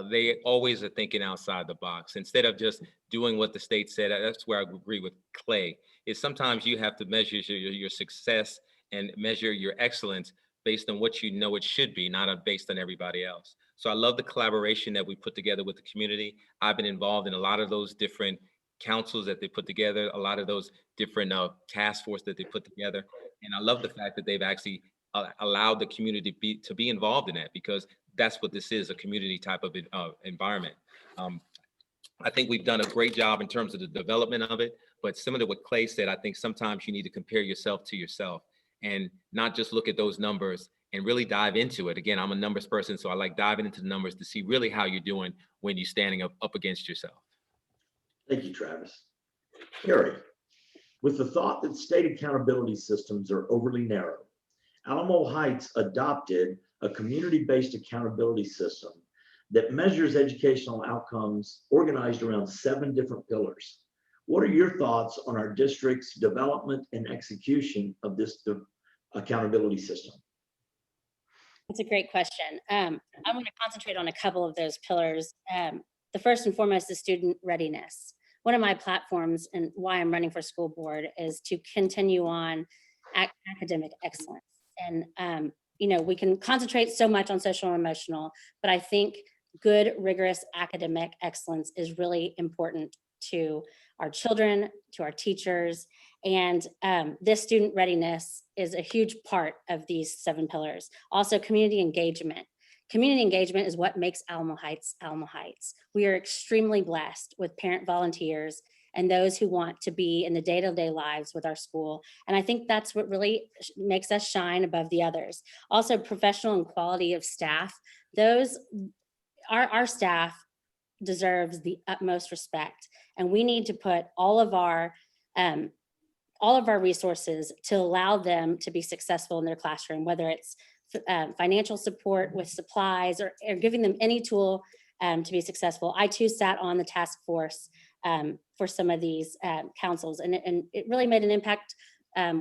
They always are thinking outside the box. Instead of just doing what the state said, that's where I agree with Clay, is sometimes you have to measure your success and measure your excellence based on what you know it should be, not based on everybody else. So I love the collaboration that we put together with the community. I've been involved in a lot of those different councils that they put together, a lot of those different task force that they put together. And I love the fact that they've actually allowed the community to be involved in that, because that's what this is, a community type of environment. I think we've done a great job in terms of the development of it, but similar to what Clay said, I think sometimes you need to compare yourself to yourself and not just look at those numbers and really dive into it. Again, I'm a numbers person, so I like diving into the numbers to see really how you're doing when you're standing up against yourself. Thank you, Travis. Carrie, with the thought that state accountability systems are overly narrow, Alamo Heights adopted a community-based accountability system that measures educational outcomes organized around 7 different pillars. What are your thoughts on our district's development and execution of this accountability system? That's a great question. I'm going to concentrate on a couple of those pillars. The first and foremost is student readiness. One of my platforms and why I'm running for school board is to continue on academic excellence. And, you know, we can concentrate so much on social and emotional, but I think good, rigorous academic excellence is really important to our children, to our teachers. And this student readiness is a huge part of these 7 pillars. Also, community engagement. Community engagement is what makes Alamo Heights Alamo Heights. We are extremely blessed with parent volunteers and those who want to be in the day-to-day lives with our school. And I think that's what really makes us shine above the others. Also, professional and quality of staff. Our staff deserves the utmost respect, and we need to put all of our resources to allow them to be successful in their classroom, whether it's financial support with supplies or giving them any tool to be successful. I too sat on the task force for some of these councils, and it really made an impact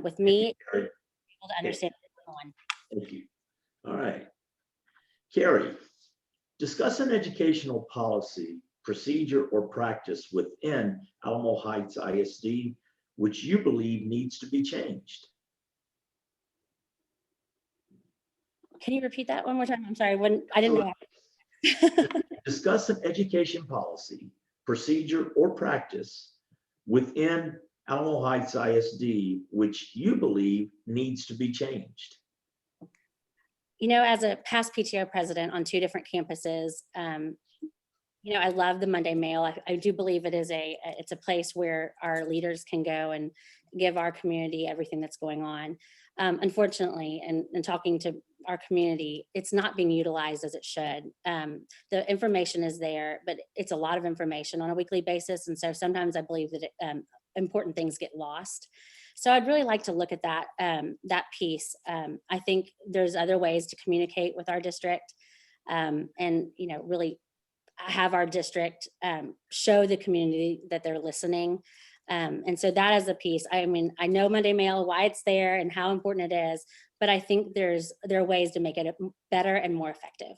with me, able to understand what's going on. Thank you. All right. Carrie, discuss an educational policy, procedure, or practice within Alamo Heights ISD which you believe needs to be changed. Can you repeat that one more time? I'm sorry, I didn't know. Discuss an education policy, procedure, or practice within Alamo Heights ISD which you believe needs to be changed. You know, as a past PTO president on 2 different campuses, You know, I love the Monday Mail. I do believe it's a place where our leaders can go and give our community everything that's going on. Unfortunately, and talking to our community, it's not being utilized as it should. The information is there, but it's a lot of information on a weekly basis. And so sometimes I believe that important things get lost. So I'd really like to look at that piece. I think there's other ways to communicate with our district, and, you know, really have our district show the community that they're listening. And so that is a piece. I mean, I know Monday Mail, why it's there and how important it is, but I think there are ways to make it better and more effective.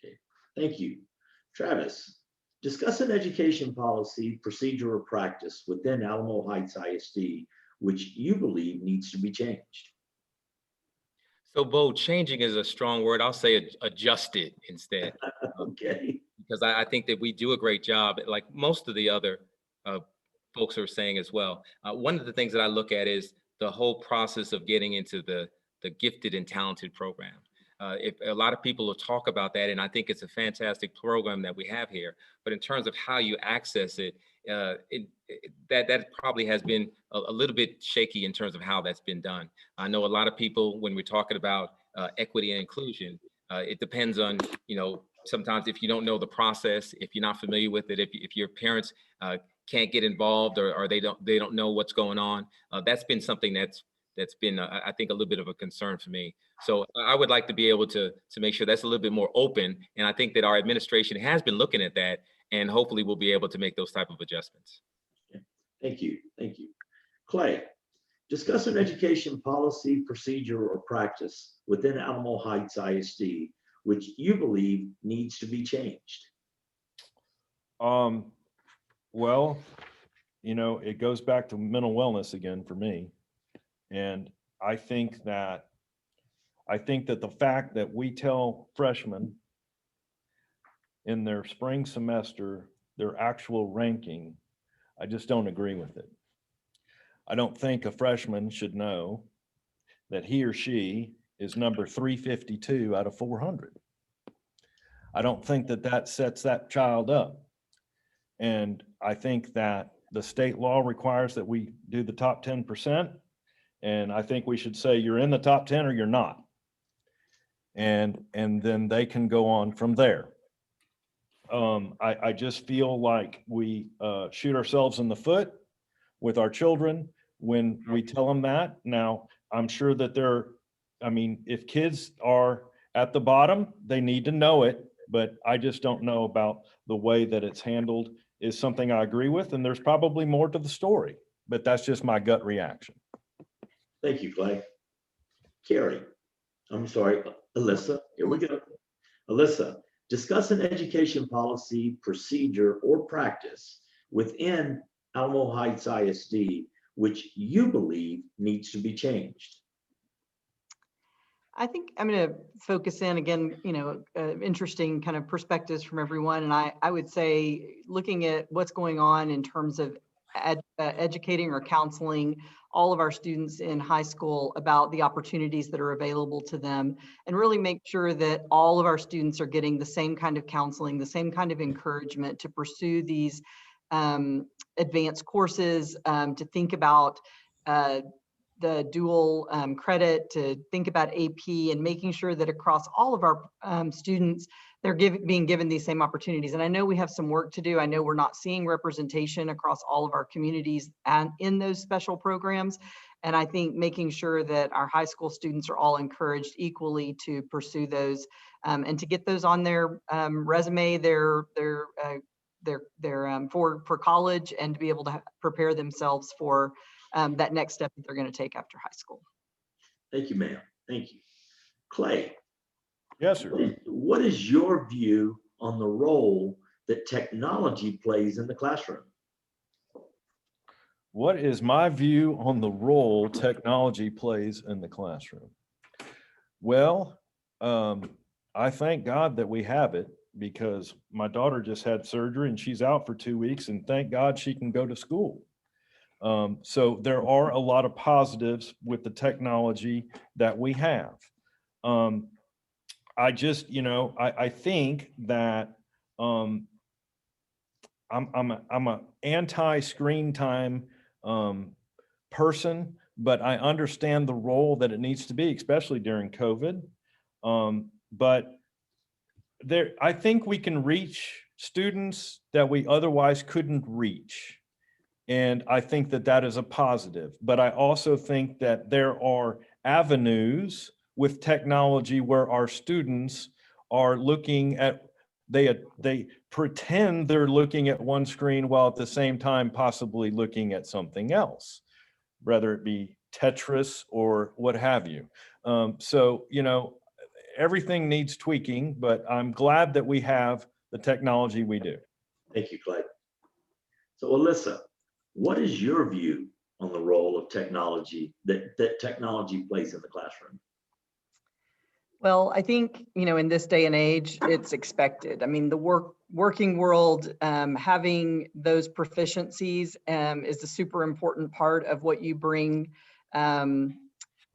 Okay, thank you. Travis, discuss an education policy, procedure, or practice within Alamo Heights ISD, which you believe needs to be changed. So Bo, changing is a strong word. I'll say adjusted instead. Okay. Because I think that we do a great job, like most of the other folks are saying as well. One of the things that I look at is the whole process of getting into the gifted and talented program. If a lot of people will talk about that, and I think it's a fantastic program that we have here, but in terms of how you access it, that probably has been a little bit shaky in terms of how that's been done. I know a lot of people, when we're talking about equity and inclusion, it depends on, you know, sometimes if you don't know the process, if you're not familiar with it, if your parents can't get involved or they don't know what's going on, that's been something that's been, I think, a little bit of a concern for me. So I would like to be able to make sure that's a little bit more open. And I think that our administration has been looking at that, and hopefully we'll be able to make those type of adjustments. Thank you. Thank you. Clay, discuss an education policy, procedure, or practice within Alamo Heights ISD, which you believe needs to be changed. Well, you know, it goes back to mental wellness again for me. And I think that the fact that we tell freshmen in their spring semester their actual ranking, I just don't agree with it. I don't think a freshman should know that he or she is number 352 out of 400. I don't think that sets that child up. And I think that the state law requires that we do the top 10%. And I think we should say you're in the top 10 or you're not. And then they can go on from there. I just feel like we shoot ourselves in the foot with our children when we tell them that. Now, I'm sure that if kids are at the bottom, they need to know it, but I just don't know about the way that it's handled is something I agree with. And there's probably more to the story, but that's just my gut reaction. Thank you, Clay. Carrie, I'm sorry, Alyssa, here we go. Alyssa, discuss an education policy, procedure, or practice within Alamo Heights ISD, which you believe needs to be changed. I think I'm going to focus in again, interesting kind of perspectives from everyone. And I would say looking at what's going on in terms of educating or counseling all of our students in high school about the opportunities that are available to them, and really make sure that all of our students are getting the same kind of counseling, the same kind of encouragement to pursue these advanced courses, to think about the dual credit, to think about AP, and making sure that across all of our students, they're being given these same opportunities. And I know we have some work to do. I know we're not seeing representation across all of our communities and in those special programs. And I think making sure that our high school students are all encouraged equally to pursue those and to get those on their resume, for college, and to be able to prepare themselves for that next step that they're going to take after high school. Thank you, ma'am. Thank you. Clay. Yes, sir. What is your view on the role that technology plays in the classroom? What is my view on the role technology plays in the classroom? Well, I thank God that we have it, because my daughter just had surgery and she's out for 2 weeks, and thank God she can go to school. So there are a lot of positives with the technology that we have. I just, I think that I'm a anti-screen time person, but I understand the role that it needs to be, especially during COVID. But I think we can reach students that we otherwise couldn't reach. And I think that that is a positive, but I also think that there are avenues with technology where our students are looking at, they pretend they're looking at one screen while at the same time possibly looking at something else, whether it be Tetris or what have you. So, you know, everything needs tweaking, but I'm glad that we have the technology we do. Thank you, Clay. So Alyssa, what is your view on the role of technology that technology plays in the classroom? Well, I think, you know, in this day and age, it's expected. I mean, the working world, having those proficiencies is a super important part of what you bring to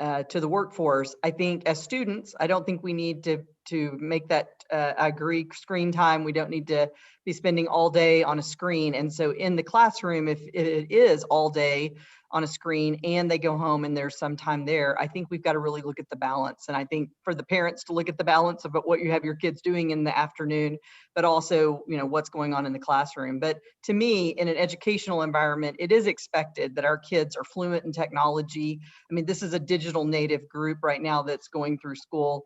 the workforce. I think as students, I don't think we need to make that, I agree, screen time. We don't need to be spending all day on a screen. And so in the classroom, if it is all day on a screen and they go home and there's some time there, I think we've got to really look at the balance. And I think for the parents to look at the balance of what you have your kids doing in the afternoon, but also, you know, what's going on in the classroom. But to me, in an educational environment, it is expected that our kids are fluent in technology. I mean, this is a digital native group right now that's going through school.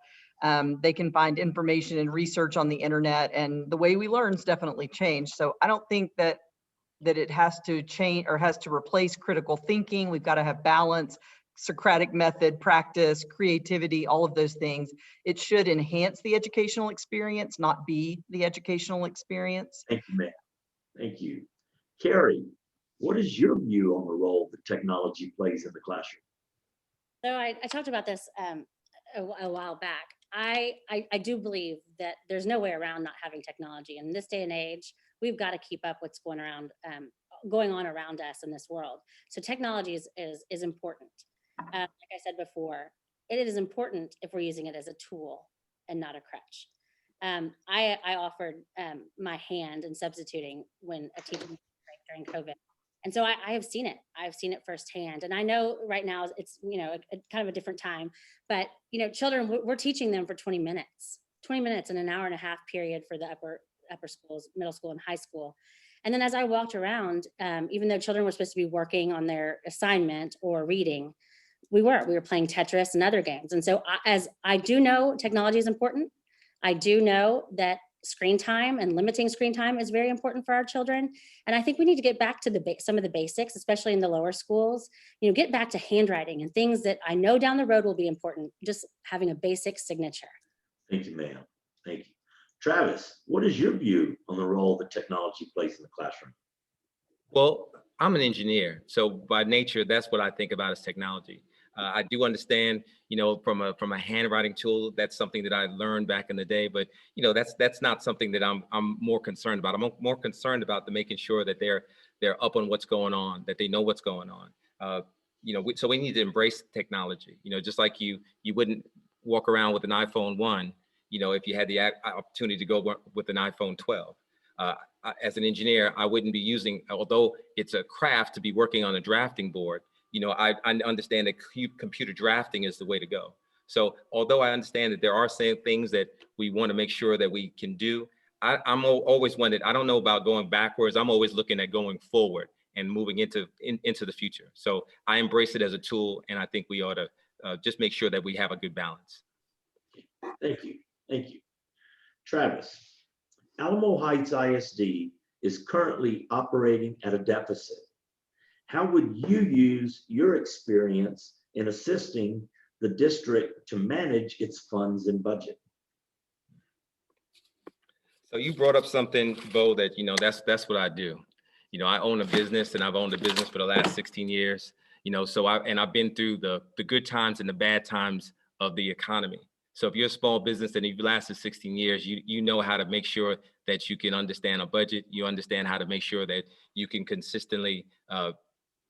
They can find information and research on the internet, and the way we learn has definitely changed. So I don't think that it has to change or has to replace critical thinking. We've got to have balance, Socratic method, practice, creativity, all of those things. It should enhance the educational experience, not be the educational experience. Thank you, ma'am. Thank you. Carrie, what is your view on the role that technology plays in the classroom? So I talked about this a while back. I do believe that there's no way around not having technology. In this day and age, we've got to keep up what's going on around us in this world. So technology is important. Like I said before, it is important if we're using it as a tool and not a crutch. I offered my hand in substituting when a teacher was during COVID. And so I have seen it. I've seen it firsthand. And I know right now it's, you know, a kind of a different time, but, you know, children, we're teaching them for 20 minutes in an hour and a half period for the upper schools, middle school and high school. And then as I walked around, even though children were supposed to be working on their assignment or reading, we were playing Tetris and other games. And so as I do know technology is important, I do know that screen time and limiting screen time is very important for our children. And I think we need to get back to some of the basics, especially in the lower schools, you know, get back to handwriting and things that I know down the road will be important, just having a basic signature. Thank you, ma'am. Thank you. Travis, what is your view on the role that technology plays in the classroom? Well, I'm an engineer, so by nature, that's what I think about as technology. I do understand, you know, from a handwriting tool, that's something that I learned back in the day, but you know, that's not something that I'm more concerned about. I'm more concerned about making sure that they're up on what's going on, that they know what's going on. You know, so we need to embrace technology. You know, just like you wouldn't walk around with an iPhone 1, you know, if you had the opportunity to go with an iPhone 12. As an engineer, I wouldn't be using, although it's a craft to be working on a drafting board, you know, I understand that computer drafting is the way to go. So although I understand that there are some things that we want to make sure that we can do, I'm always one that I don't know about going backwards. I'm always looking at going forward and moving into the future. So I embrace it as a tool, and I think we ought to just make sure that we have a good balance. Thank you. Thank you. Travis, Alamo Heights ISD is currently operating at a deficit. How would you use your experience in assisting the district to manage its funds and budget? So you brought up something, Bo, that, you know, that's what I do. You know, I own a business, and I've owned a business for the last 16 years, you know, so I've been through the good times and the bad times of the economy. So if you're a small business and you've lasted 16 years, you know how to make sure that you can understand a budget. You understand how to make sure that you can consistently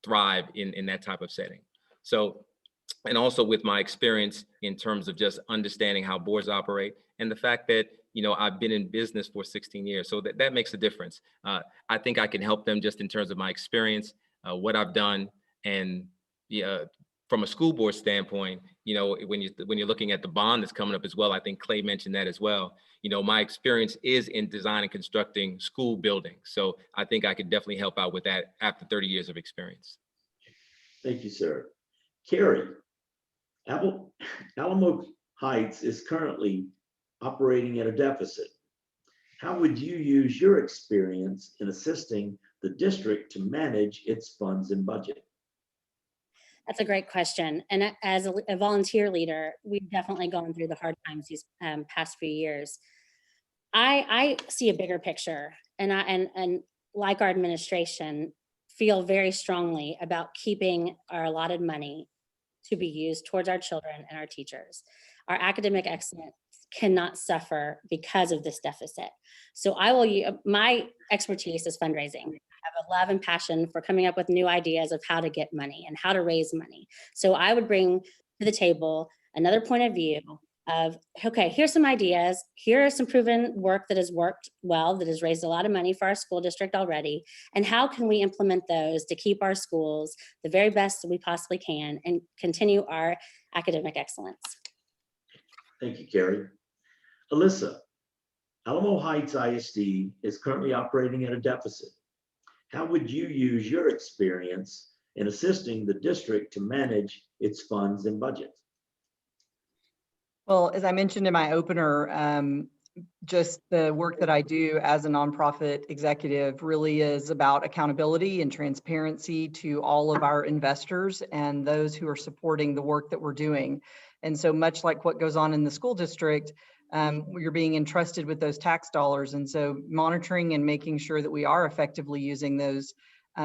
thrive in that type of setting. So, and also with my experience in terms of just understanding how boards operate and the fact that, I've been in business for 16 years. So that makes a difference. I think I can help them just in terms of my experience, what I've done. And from a school board standpoint, when you're looking at the bond that's coming up as well, I think Clay mentioned that as well. My experience is in design and constructing school buildings. So I think I could definitely help out with that after 30 years of experience. Thank you, sir. Carrie, Alamo Heights is currently operating at a deficit. How would you use your experience in assisting the district to manage its funds and budget? That's a great question. And as a volunteer leader, we've definitely gone through the hard times these past few years. I see a bigger picture, and like our administration, feel very strongly about keeping our allotted money to be used towards our children and our teachers. Our academic excellence cannot suffer because of this deficit. So my expertise is fundraising. I have a love and passion for coming up with new ideas of how to get money and how to raise money. So I would bring to the table another point of view of, okay, here's some ideas. Here are some proven work that has worked well, that has raised a lot of money for our school district already. And how can we implement those to keep our schools the very best that we possibly can and continue our academic excellence? Thank you, Carrie. Alyssa, Alamo Heights ISD is currently operating at a deficit. How would you use your experience in assisting the district to manage its funds and budget? Well, as I mentioned in my opener, just the work that I do as a nonprofit executive really is about accountability and transparency to all of our investors and those who are supporting the work that we're doing. And so much like what goes on in the school district, you're being entrusted with those tax dollars. And so monitoring and making sure that we are effectively using those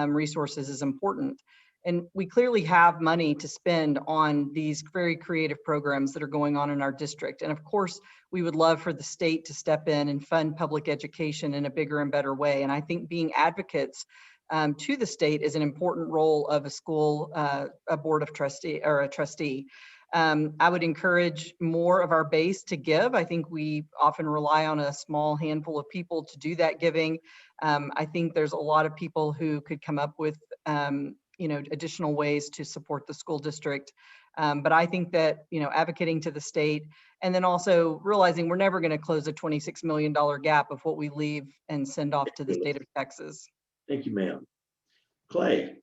resources is important. And we clearly have money to spend on these very creative programs that are going on in our district. And of course, we would love for the state to step in and fund public education in a bigger and better way. And I think being advocates to the state is an important role of a school, a board of trustee or a trustee. I would encourage more of our base to give. I think we often rely on a small handful of people to do that giving. I think there's a lot of people who could come up with additional ways to support the school district. But I think that, advocating to the state and then also realizing we're never going to close a $26 million gap of what we leave and send off to the state of Texas. Thank you, ma'am. Clay,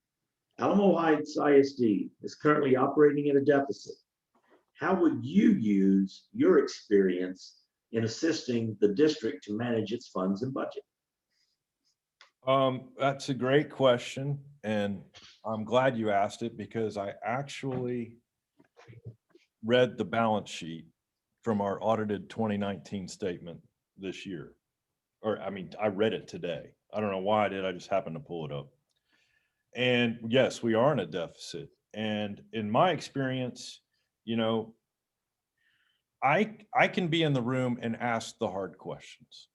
Alamo Heights ISD is currently operating at a deficit. How would you use your experience in assisting the district to manage its funds and budget? That's a great question. And I'm glad you asked it because I actually read the balance sheet from our audited 2019 statement this year. I read it today. I don't know why I did. I just happened to pull it up. And yes, we are in a deficit. And in my experience, I can be in the room and ask the hard questions.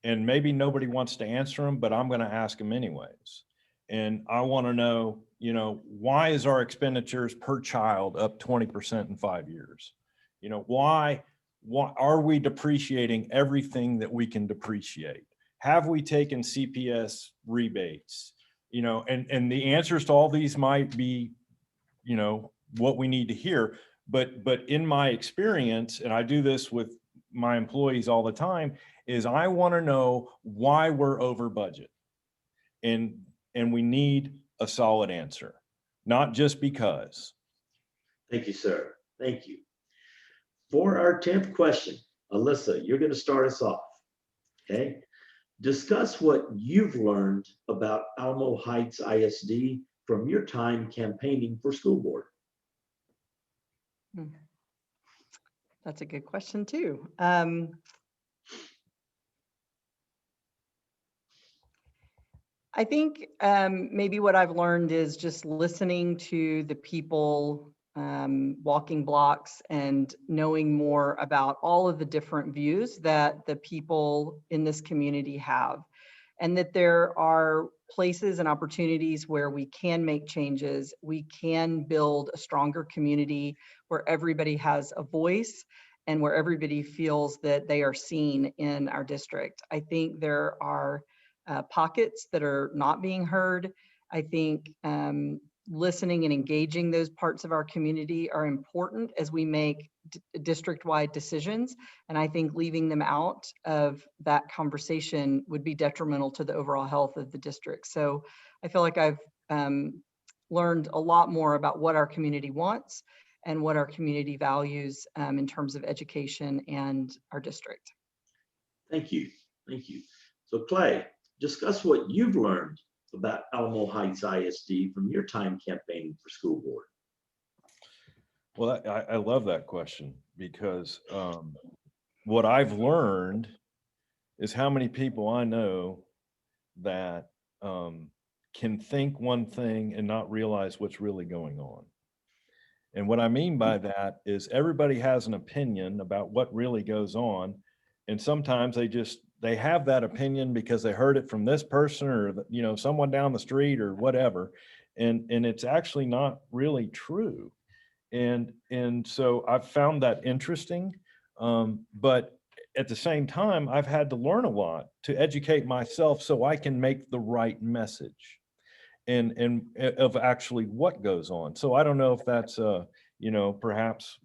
And maybe nobody wants to answer them, but I'm going to ask them anyways. And I want to know, why is our expenditures per child up 20% in 5 years? Why are we depreciating everything that we can depreciate? Have we taken CPS rebates? And the answers to all these might be, what we need to hear. But in my experience, and I do this with my employees all the time, is I want to know why we're over budget. And we need a solid answer, not just because. Thank you, sir. Thank you. For our 10th question, Alyssa, you're going to start us off. Okay. Discuss what you've learned about Alamo Heights ISD from your time campaigning for school board. That's a good question too. I think maybe what I've learned is just listening to the people walking blocks and knowing more about all of the different views that the people in this community have, and that there are places and opportunities where we can make changes. We can build a stronger community where everybody has a voice and where everybody feels that they are seen in our district. I think there are pockets that are not being heard. I think listening and engaging those parts of our community are important as we make district-wide decisions. And I think leaving them out of that conversation would be detrimental to the overall health of the district. So I feel like I've learned a lot more about what our community wants and what our community values in terms of education and our district. Thank you. Thank you. So Clay, discuss what you've learned about Alamo Heights ISD from your time campaigning for school board. Well, I love that question because what I've learned is how many people I know that can think one thing and not realize what's really going on. And what I mean by that is everybody has an opinion about what really goes on. And sometimes they have that opinion because they heard it from this person or, someone down the street or whatever. And it's actually not really true. And so I've found that interesting. But at the same time, I've had to learn a lot to educate myself so I can make the right message and of actually what goes on. So I don't know if that's, perhaps,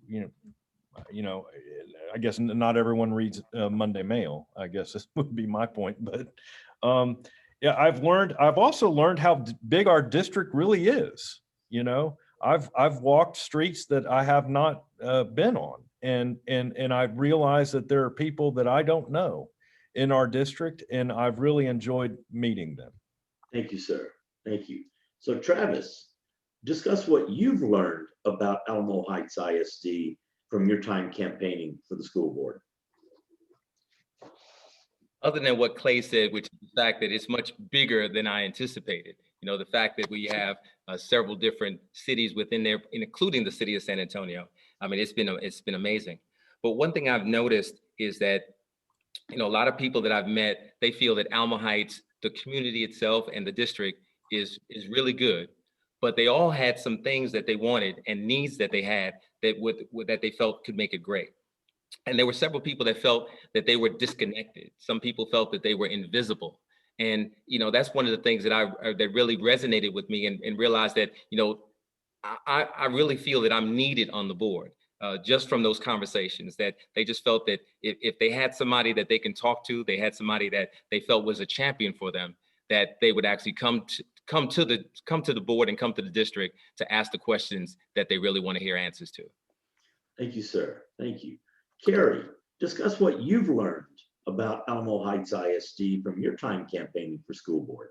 I guess not everyone reads Monday Mail, I guess this would be my point. But yeah, I've also learned how big our district really is. I've walked streets that I have not been on, and I've realized that there are people that I don't know in our district, and I've really enjoyed meeting them. Thank you, sir. Thank you. So Travis, discuss what you've learned about Alamo Heights ISD from your time campaigning for the school board. Other than what Clay said, which is the fact that it's much bigger than I anticipated. The fact that we have several different cities within there, including the city of San Antonio. I mean, it's been amazing. But one thing I've noticed is that, a lot of people that I've met, they feel that Alamo Heights, the community itself and the district is really good, but they all had some things that they wanted and needs that they had that they felt could make it great. And there were several people that felt that they were disconnected. Some people felt that they were invisible. And, that's one of the things that really resonated with me and realized that, I really feel that I'm needed on the board just from those conversations, that they just felt that if they had somebody that they can talk to, they had somebody that they felt was a champion for them, that they would actually come to the board and come to the district to ask the questions that they really want to hear answers to. Thank you, sir. Thank you. Carrie, discuss what you've learned about Alamo Heights ISD from your time campaigning for school board.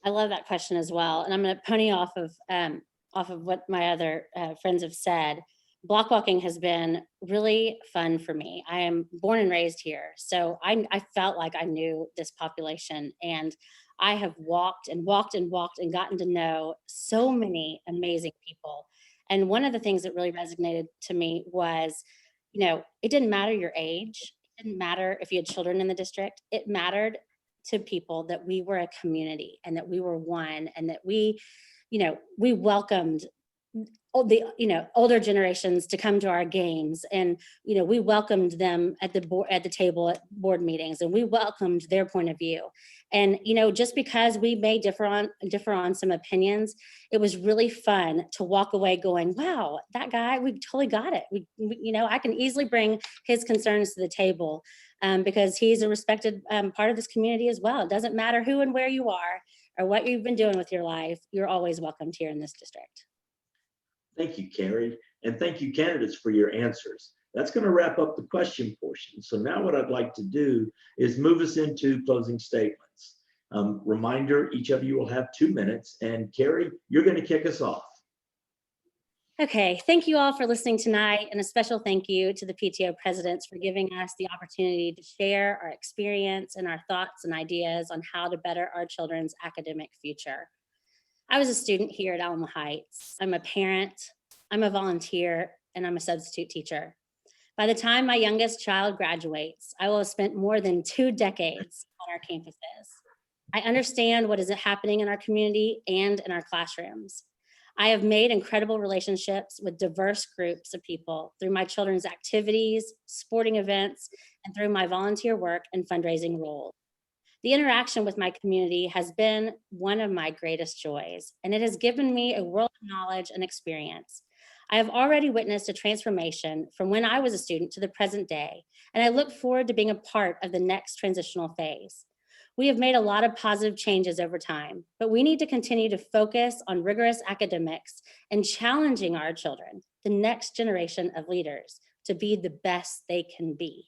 I love that question as well. And I'm going to pony off of what my other friends have said. Block walking has been really fun for me. I am born and raised here. So I felt like I knew this population, and I have walked and walked and walked and gotten to know so many amazing people. And one of the things that really resonated to me was, it didn't matter your age. It didn't matter if you had children in the district. It mattered to people that we were a community and that we were one, and that we welcomed the older generations to come to our games, and we welcomed them at the table at board meetings, and we welcomed their point of view. And just because we may differ on some opinions, it was really fun to walk away going, wow, that guy, we totally got it. I can easily bring his concerns to the table because he's a respected part of this community as well. It doesn't matter who and where you are or what you've been doing with your life, you're always welcomed here in this district. Thank you, Carrie, and thank you, candidates, for your answers. That's going to wrap up the question portion. So now what I'd like to do is move us into closing statements. Reminder, each of you will have 2 minutes, and Carrie, you're going to kick us off. Okay, thank you all for listening tonight, and a special thank you to the PTO presidents for giving us the opportunity to share our experience and our thoughts and ideas on how to better our children's academic future. I was a student here at Alamo Heights. I'm a parent, I'm a volunteer, and I'm a substitute teacher. By the time my youngest child graduates, I will have spent more than 2 decades on our campuses. I understand what is happening in our community and in our classrooms. I have made incredible relationships with diverse groups of people through my children's activities, sporting events, and through my volunteer work and fundraising role. The interaction with my community has been one of my greatest joys, and it has given me a world of knowledge and experience. I have already witnessed a transformation from when I was a student to the present day, and I look forward to being a part of the next transitional phase. We have made a lot of positive changes over time, but we need to continue to focus on rigorous academics and challenging our children, the next generation of leaders, to be the best they can be.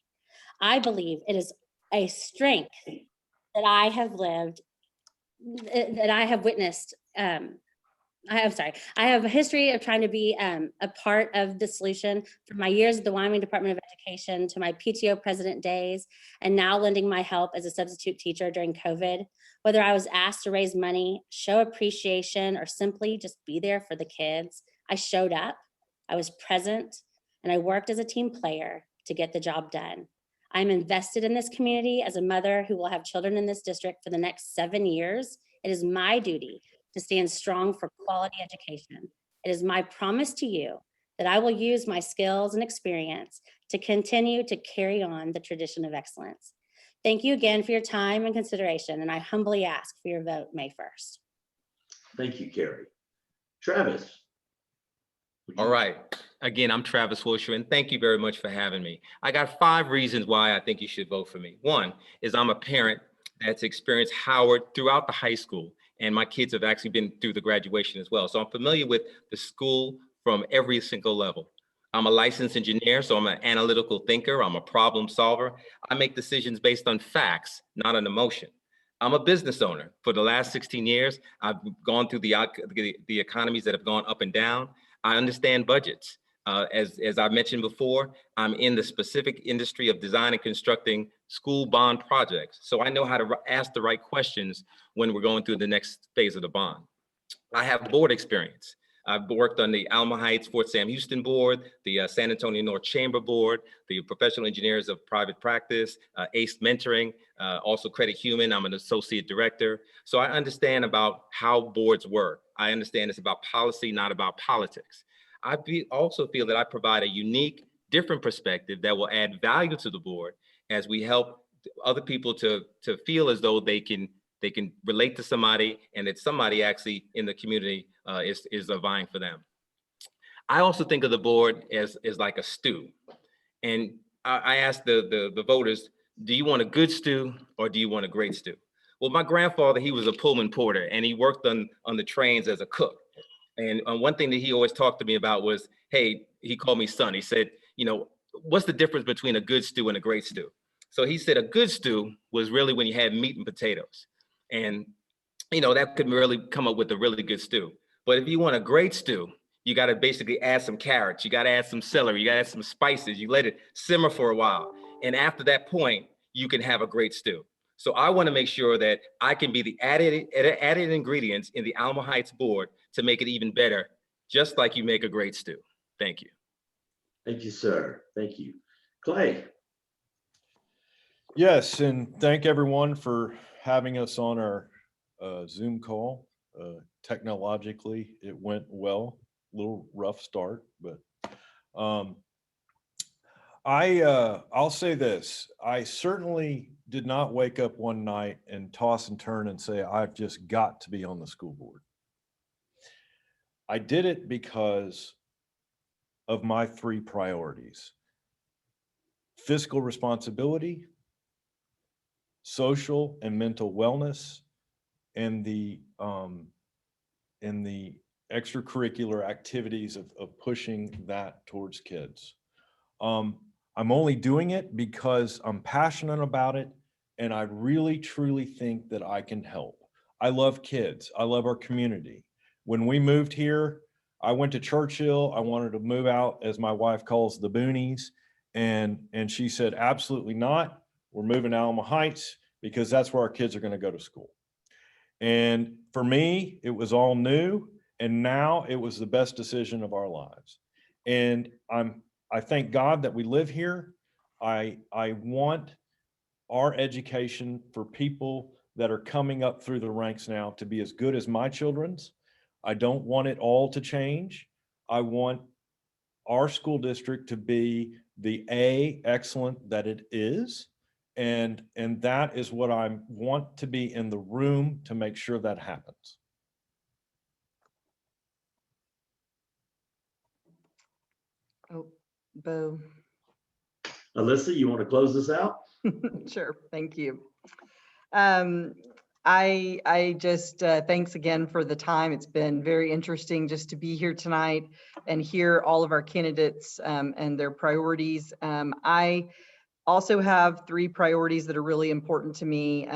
I believe it is a strength that I have lived, that I have witnessed. I have a history of trying to be a part of the solution from my years at the Wyoming Department of Education to my PTO president days, and now lending my help as a substitute teacher during COVID. Whether I was asked to raise money, show appreciation, or simply just be there for the kids, I showed up, I was present, and I worked as a team player to get the job done. I'm invested in this community as a mother who will have children in this district for the next 7 years. It is my duty to stand strong for quality education. It is my promise to you that I will use my skills and experience to continue to carry on the tradition of excellence. Thank you again for your time and consideration, and I humbly ask for your vote May 1st. Thank you, Carrie. Travis. All right. Again, I'm Travis Wilshire, and thank you very much for having me. I got 5 reasons why I think you should vote for me. One is I'm a parent that's experienced Howard throughout the high school, and my kids have actually been through the graduation as well. So I'm familiar with the school from every single level. I'm a licensed engineer, so I'm an analytical thinker. I'm a problem solver. I make decisions based on facts, not on emotion. I'm a business owner. For the last 16 years, I've gone through the economies that have gone up and down. I understand budgets. As I mentioned before, I'm in the specific industry of design and constructing school bond projects. So I know how to ask the right questions when we're going through the next phase of the bond. I have board experience. I've worked on the Alma Heights Fort Sam Houston board, the San Antonio North Chamber board, the Professional Engineers of Private Practice, ACE Mentoring, also Credit Human. I'm an associate director. So I understand about how boards work. I understand it's about policy, not about politics. I also feel that I provide a unique, different perspective that will add value to the board as we help other people to feel as though they can relate to somebody, and that somebody actually in the community is vying for them. I also think of the board as like a stew. And I asked the voters, do you want a good stew or do you want a great stew? Well, my grandfather, he was a Pullman porter, and he worked on the trains as a cook. And one thing that he always talked to me about was, hey, he called me son. He said, you know, what's the difference between a good stew and a great stew? So he said a good stew was really when you had meat and potatoes. And, you know, that could really come up with a really good stew. But if you want a great stew, you got to basically add some carrots. You got to add some celery. You got to add some spices. You let it simmer for a while. And after that point, you can have a great stew. So I want to make sure that I can be the added ingredients in the Alma Heights board to make it even better, just like you make a great stew. Thank you. Thank you, sir. Thank you. Clay. Yes, and thank everyone for having us on our Zoom call. Technologically, it went well. A little rough start, but I'll say this. I certainly did not wake up one night and toss and turn and say, I've just got to be on the school board. I did it because of my 3 priorities: fiscal responsibility, social and mental wellness, and the extracurricular activities of pushing that towards kids. I'm only doing it because I'm passionate about it, and I really truly think that I can help. I love kids. I love our community. When we moved here, I went to Churchill. I wanted to move out, as my wife calls the boonies, and she said, absolutely not. We're moving to Alma Heights because that's where our kids are going to go to school. And for me, it was all new, and now it was the best decision of our lives. And I thank God that we live here. I want our education for people that are coming up through the ranks now to be as good as my children's. I don't want it all to change. I want our school district to be the excellent that it is. And that is what I want to be in the room to make sure that happens. Oh, Bo. Alyssa, you want to close this out? Sure, thank you. I just, thanks again for the time. It's been very interesting just to be here tonight and hear all of our candidates and their priorities. I also have 3 priorities that are really important to me.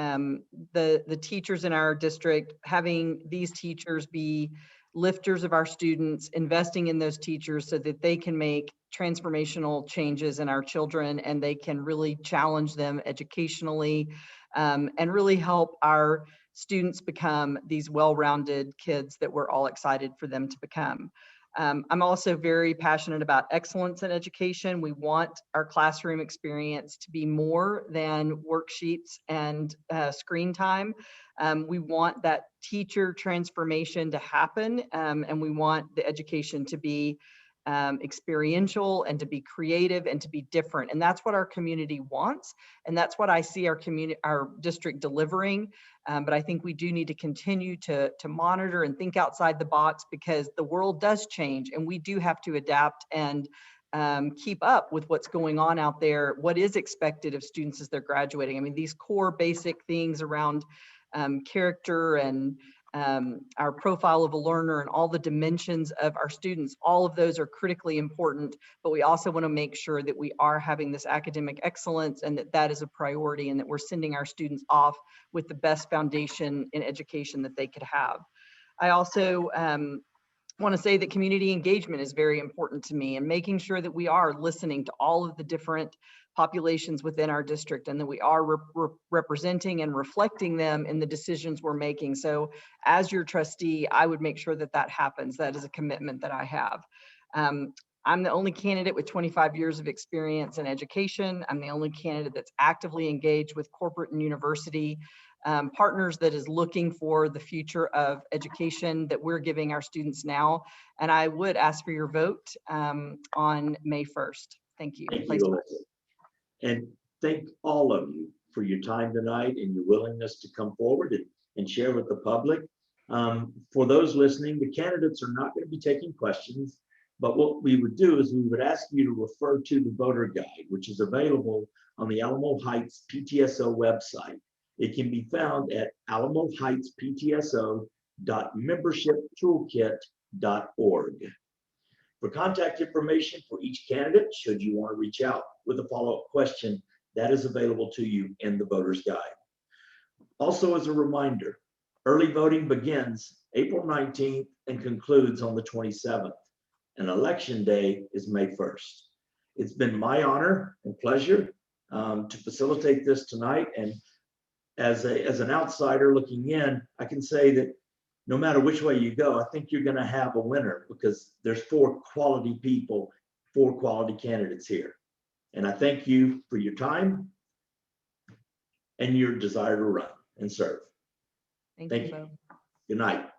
The teachers in our district, having these teachers be lifters of our students, investing in those teachers so that they can make transformational changes in our children and they can really challenge them educationally and really help our students become these well-rounded kids that we're all excited for them to become. I'm also very passionate about excellence in education. We want our classroom experience to be more than worksheets and screen time. We want that teacher transformation to happen, and we want the education to be experiential and to be creative and to be different. And that's what our community wants. And that's what I see our district delivering. But I think we do need to continue to monitor and think outside the box because the world does change and we do have to adapt and keep up with what's going on out there, what is expected of students as they're graduating. I mean, these core basic things around character and our profile of a learner and all the dimensions of our students, all of those are critically important, but we also want to make sure that we are having this academic excellence and that is a priority and that we're sending our students off with the best foundation in education that they could have. I also want to say that community engagement is very important to me and making sure that we are listening to all of the different populations within our district and that we are representing and reflecting them in the decisions we're making. So as your trustee, I would make sure that that happens. That is a commitment that I have. I'm the only candidate with 25 years of experience in education. I'm the only candidate that's actively engaged with corporate and university partners that is looking for the future of education that we're giving our students now. And I would ask for your vote on May 1st. Thank you. Thank you, Alyssa. And thank all of you for your time tonight and your willingness to come forward and share with the public. For those listening, the candidates are not going to be taking questions, but what we would do is we would ask you to refer to the voter guide, which is available on the Alamo Heights PTSO website. It can be found at alamoheightsptso.membershiptoolkit.org. For contact information for each candidate, should you want to reach out with a follow-up question, that is available to you in the voter's guide. Also, as a reminder, early voting begins April 19th and concludes on the 27th, and election day is May 1st. It's been my honor and pleasure to facilitate this tonight, and as an outsider looking in, I can say that no matter which way you go, I think you're going to have a winner because there's 4 quality people, 4 quality candidates here. And I thank you for your time and your desire to run and serve. Thank you, Bo. Good night.